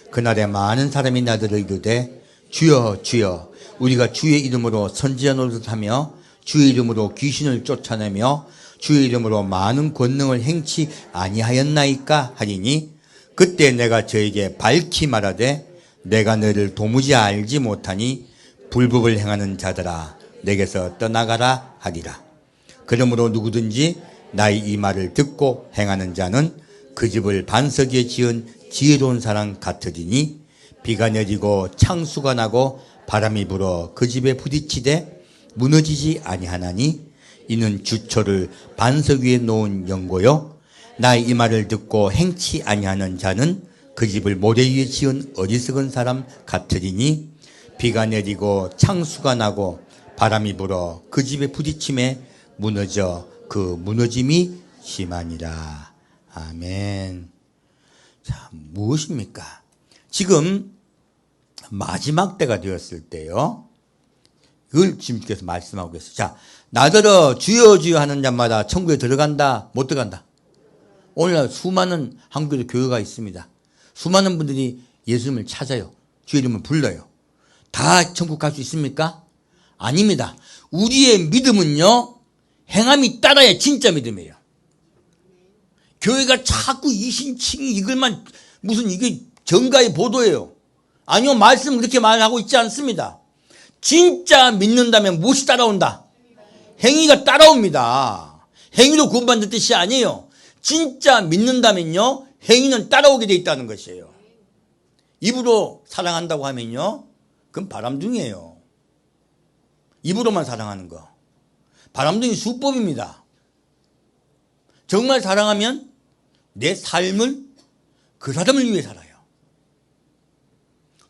그날에 많은 사람이 나더러 이르되 주여 주여 우리가 주의 이름으로 선지자 노릇하며 주의 이름으로 귀신을 쫓아내며 주의 이름으로 많은 권능을 행치 아니하였나이까 하리니 그때 내가 저에게 밝히 말하되 내가 너를 도무지 알지 못하니 불법을 행하는 자들아 내게서 떠나가라 하리라. 그러므로 누구든지 나의 이 말을 듣고 행하는 자는 그 집을 반석 위에 지은 지혜로운 사람 같으리니 비가 내리고 창수가 나고 바람이 불어 그 집에 부딪히되 무너지지 아니하나니 이는 주초를 반석 위에 놓은 연고요 나의 이 말을 듣고 행치 아니하는 자는 그 집을 모래 위에 지은 어리석은 사람 같으리니 비가 내리고 창수가 나고 바람이 불어 그 집에 부딪힘에 무너져 그 무너짐이 심하니라. 아멘. 자, 무엇입니까? 지금 마지막 때가 되었을 때요. 그걸 주님께서 말씀하고 계세요. 자, 나더러 주여 주여 하는 자마다 천국에 들어간다. 못 들어간다. 오늘날 수많은 한국에도 교회가 있습니다. 수많은 분들이 예수님을 찾아요. 주의 이름을 불러요. 다 천국 갈 수 있습니까? 아닙니다. 우리의 믿음은요, 행함이 따라야 진짜 믿음이에요. 교회가 자꾸 이신칭이 이걸만 무슨 이게 정가의 보도예요. 아니요, 말씀 그렇게 말하고 있지 않습니다. 진짜 믿는다면 무엇이 따라온다? 행위가 따라옵니다. 행위로 구원받는 뜻이 아니에요. 진짜 믿는다면요, 행위는 따라오게 돼 있다는 것이에요. 입으로 사랑한다고 하면요, 그건 바람둥이에요. 입으로만 사랑하는 거. 바람둥이 수법입니다. 정말 사랑하면 내 삶을 그 사람을 위해 살아요.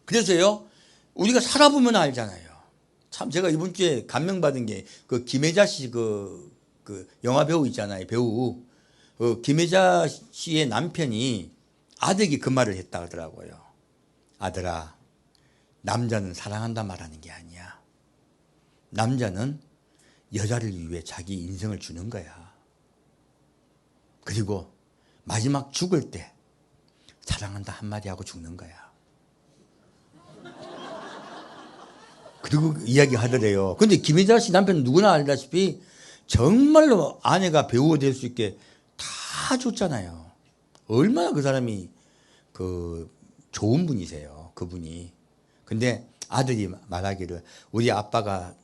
그래서요, 우리가 살아보면 알잖아요. 참 제가 이번 주에 감명받은 게 그 김혜자 씨 그 영화 배우 있잖아요. 배우. 김혜자 씨의 남편이 아들에게 그 말을 했다 하더라고요. 아들아, 남자는 사랑한다 말하는 게 아니야. 남자는 여자를 위해 자기 인생을 주는 거야. 그리고 마지막 죽을 때 사랑한다 한마디 하고 죽는 거야. 그리고 이야기하더래요. 근데 김혜자 씨 남편은 누구나 알다시피 정말로 아내가 배우가 될 수 있게 다 줬잖아요. 얼마나 그 사람이 좋은 분이세요. 그분이. 근데 아들이 말하기를 우리 아빠가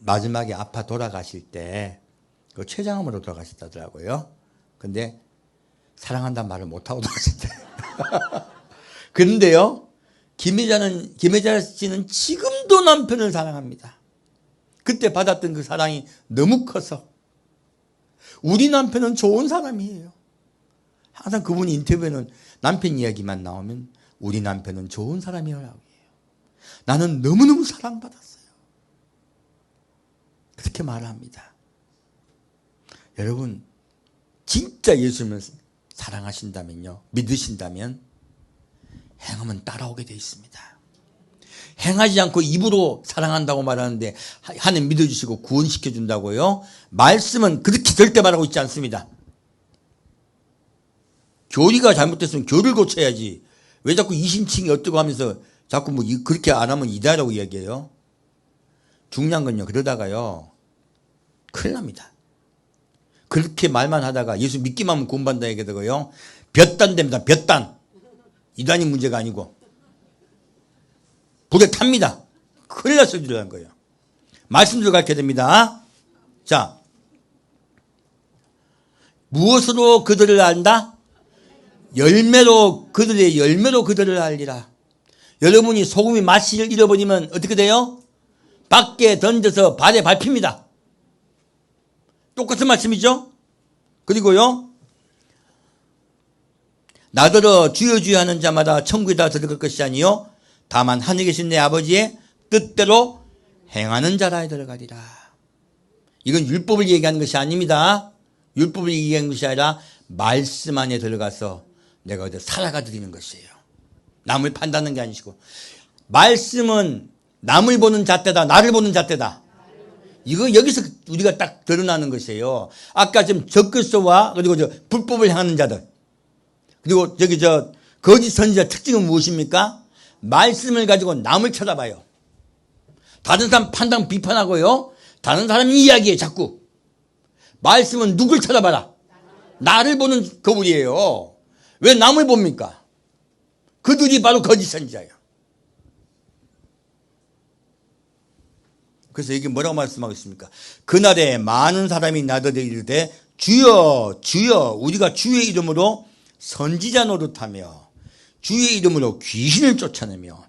마지막에 아파 돌아가실 때 그 췌장암으로 돌아가셨다더라고요. 근데 사랑한다는 말을 못하고 돌아가셨대. 그런데요, 김혜자 씨는 지금도 남편을 사랑합니다. 그때 받았던 그 사랑이 너무 커서. 우리 남편은 좋은 사람이에요. 항상 그분이 인터뷰에는 남편 이야기만 나오면 우리 남편은 좋은 사람이라고 해요. 나는 너무너무 사랑받았어요. 그렇게 말을 합니다. 여러분, 진짜 예수님을 사랑하신다면요, 믿으신다면 행하면 따라오게 돼 있습니다. 행하지 않고 입으로 사랑한다고 말하는데 하나님 믿어주시고 구원시켜준다고요? 말씀은 그렇게 절대 말하고 있지 않습니다. 교리가 잘못됐으면 교리를 고쳐야지. 왜 자꾸 이신칭이 어쩌고 하면서 자꾸 뭐 그렇게 안 하면 이다라고 이야기해요? 중요한 건요, 그러다가요, 큰일 납니다. 그렇게 말만 하다가 예수 믿기만 하면 구원받는다 얘기하다가요, 볕단 됩니다. 볕단. 이단이 문제가 아니고 불에 탑니다. 큰일 날 소리를 하는 거예요. 말씀대로 가르쳐야 됩니다. 자, 무엇으로 그들을 안다? 열매로, 그들의 열매로 그들을 알리라. 여러분이 소금이 맛을 잃어버리면 어떻게 돼요? 밖에 던져서 발에 밟힙니다. 똑같은 말씀이죠? 그리고요, 나더러 주여 주여 하는 자마다 천국에 다 들어갈 것이 아니요 다만 하늘에 계신 내 아버지의 뜻대로 행하는 자라에 들어가리라. 이건 율법을 얘기하는 것이 아닙니다. 율법을 얘기하는 것이 아니라 말씀 안에 들어가서 내가 어디 살아가 드리는 것이에요. 남을 판단하는 게 아니시고. 말씀은 남을 보는 잣대다, 나를 보는 잣대다. 이거 여기서 우리가 딱 드러나는 것이에요. 아까 지금 적그리스도와 그리고 불법을 향하는 자들, 그리고 거짓 선지자 특징은 무엇입니까? 말씀을 가지고 남을 쳐다봐요. 다른 사람 판단 비판하고요. 다른 사람 이야기에 자꾸. 말씀은 누굴 쳐다봐라? 나를 보는 거울이에요. 왜 남을 봅니까? 그들이 바로 거짓 선지자예요. 그래서 이게 뭐라고 말씀하고 있습니까? 그날에 많은 사람이 나더러 이르되 주여 주여 우리가 주의 이름으로 선지자 노릇하며 주의 이름으로 귀신을 쫓아내며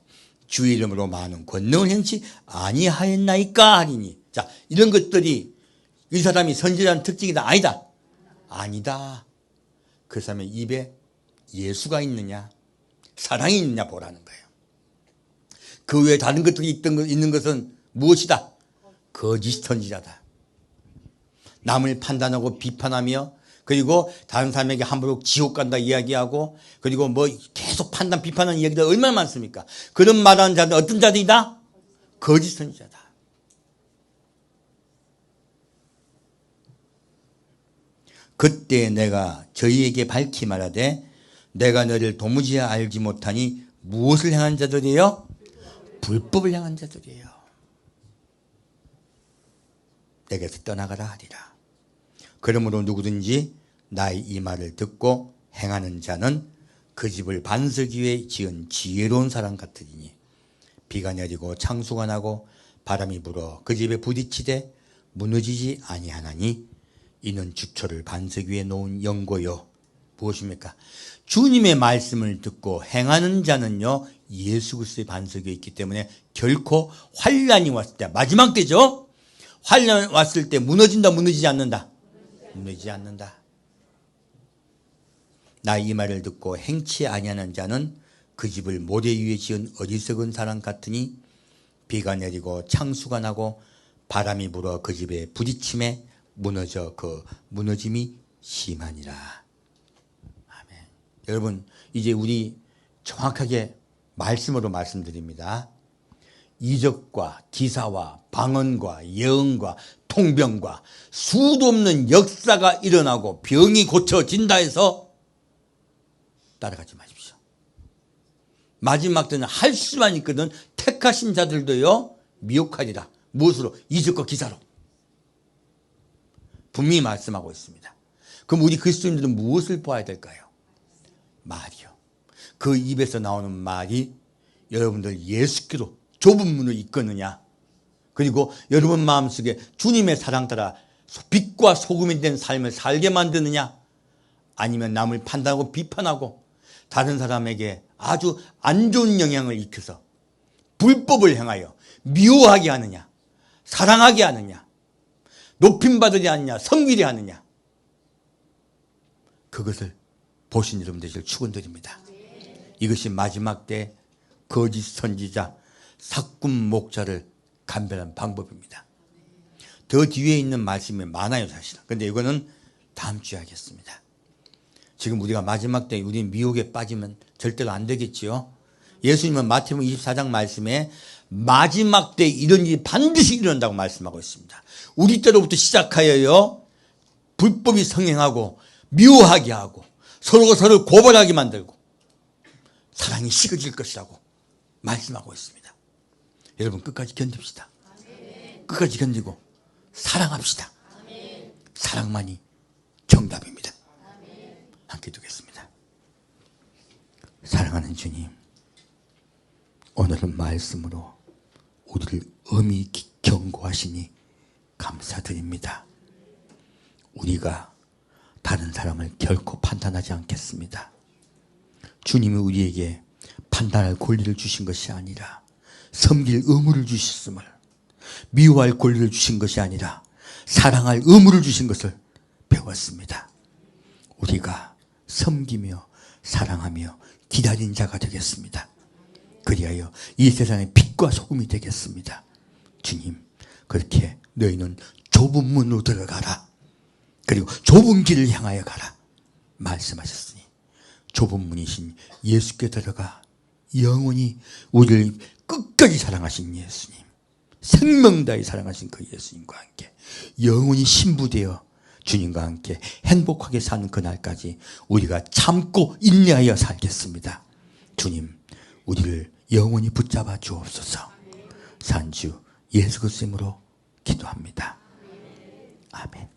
주의 이름으로 많은 권능을 행치 아니하였나이까 하리니. 자, 이런 것들이 이 사람이 선지자는 특징이다? 아니다. 아니다. 그 사람의 입에 예수가 있느냐 사랑이 있느냐 보라는 거예요. 그 외에 다른 것들이 있는 것은 무엇이다? 거짓 선지자다. 남을 판단하고 비판하며 그리고 다른 사람에게 함부로 지옥 간다 이야기하고 그리고 뭐 계속 판단 비판하는 이야기들 얼마나 많습니까? 그런 말하는 자들 어떤 자들이다? 거짓 선지자다. 그때 내가 저희에게 밝히 말하되 내가 너를 도무지 알지 못하니 무엇을 향한 자들이에요? 불법을 향한 자들이에요. 내게서 떠나가라 하리라. 그러므로 누구든지 나의 이 말을 듣고 행하는 자는 그 집을 반석 위에 지은 지혜로운 사람 같으니 비가 내리고 창수가 나고 바람이 불어 그 집에 부딪히되 무너지지 아니하나니 이는 주초를 반석 위에 놓은 연고요. 무엇입니까? 주님의 말씀을 듣고 행하는 자는요 예수 그리스도의 반석 위에 있기 때문에 결코 환난이 왔을 때 마지막 때죠. 환난 왔을 때 무너진다 무너지지 않는다? 무너지지 않는다. 나 이 말을 듣고 행치 아니하는 자는 그 집을 모래 위에 지은 어리석은 사람 같으니 비가 내리고 창수가 나고 바람이 불어 그 집에 부딪힘에 무너져 그 무너짐이 심하니라. 아멘. 여러분 이제 우리 정확하게 말씀으로 말씀드립니다. 이적과 기사와 방언과 예언과 통병과 수도 없는 역사가 일어나고 병이 고쳐진다 해서 따라가지 마십시오. 마지막 때는 할 수만 있거든 택하신 자들도요 미혹하리라. 무엇으로? 이적과 기사로. 분명히 말씀하고 있습니다. 그럼 우리 그리스도인들은 무엇을 봐야 될까요? 말이요. 그 입에서 나오는 말이 여러분들 예수께로 좁은 문을 이끄느냐 그리고 여러분 마음속에 주님의 사랑 따라 빛과 소금이 된 삶을 살게 만드느냐 아니면 남을 판단하고 비판하고 다른 사람에게 아주 안 좋은 영향을 입혀서 불법을 행하여 미워하게 하느냐 사랑하게 하느냐 높임받으려 하느냐 섬기려 하느냐 그것을 보신 여러분 되실 축원드립니다. 이것이 마지막 때 거짓 선지자 사꾼 목자를 감별한 방법입니다. 더 뒤에 있는 말씀이 많아요 사실은. 그런데 이거는 다음 주에 하겠습니다. 지금 우리가 마지막 때 우리 미혹에 빠지면 절대로 안 되겠지요. 예수님은 마태복음 24장 말씀에 마지막 때 이런 일이 반드시 일어난다고 말씀하고 있습니다. 우리 때로부터 시작하여요 불법이 성행하고 미워하게 하고 서로가 서로를 고발하게 만들고 사랑이 식어질 것이라고 말씀하고 있습니다. 여러분 끝까지 견딥시다. 끝까지 견디고 사랑합시다. 사랑만이 정답입니다. 함께 두겠습니다. 사랑하는 주님, 오늘은 말씀으로 우리를 엄히 경고하시니 감사드립니다. 우리가 다른 사람을 결코 판단하지 않겠습니다. 주님이 우리에게 판단할 권리를 주신 것이 아니라 섬길 의무를 주셨음을, 미워할 권리를 주신 것이 아니라 사랑할 의무를 주신 것을 배웠습니다. 우리가 섬기며 사랑하며 기다린 자가 되겠습니다. 그리하여 이 세상의 빛과 소금이 되겠습니다. 주님, 그렇게 너희는 좁은 문으로 들어가라. 그리고 좁은 길을 향하여 가라. 말씀하셨으니 좁은 문이신 예수께 들어가 영원히 우리를 끝까지 사랑하신 예수님, 생명 다해 사랑하신 그 예수님과 함께 영원히 신부되어 주님과 함께 행복하게 사는 그날까지 우리가 참고 인내하여 살겠습니다. 주님, 우리를 영원히 붙잡아 주옵소서. 산주 예수 그리스도 이름으로 기도합니다. 아멘.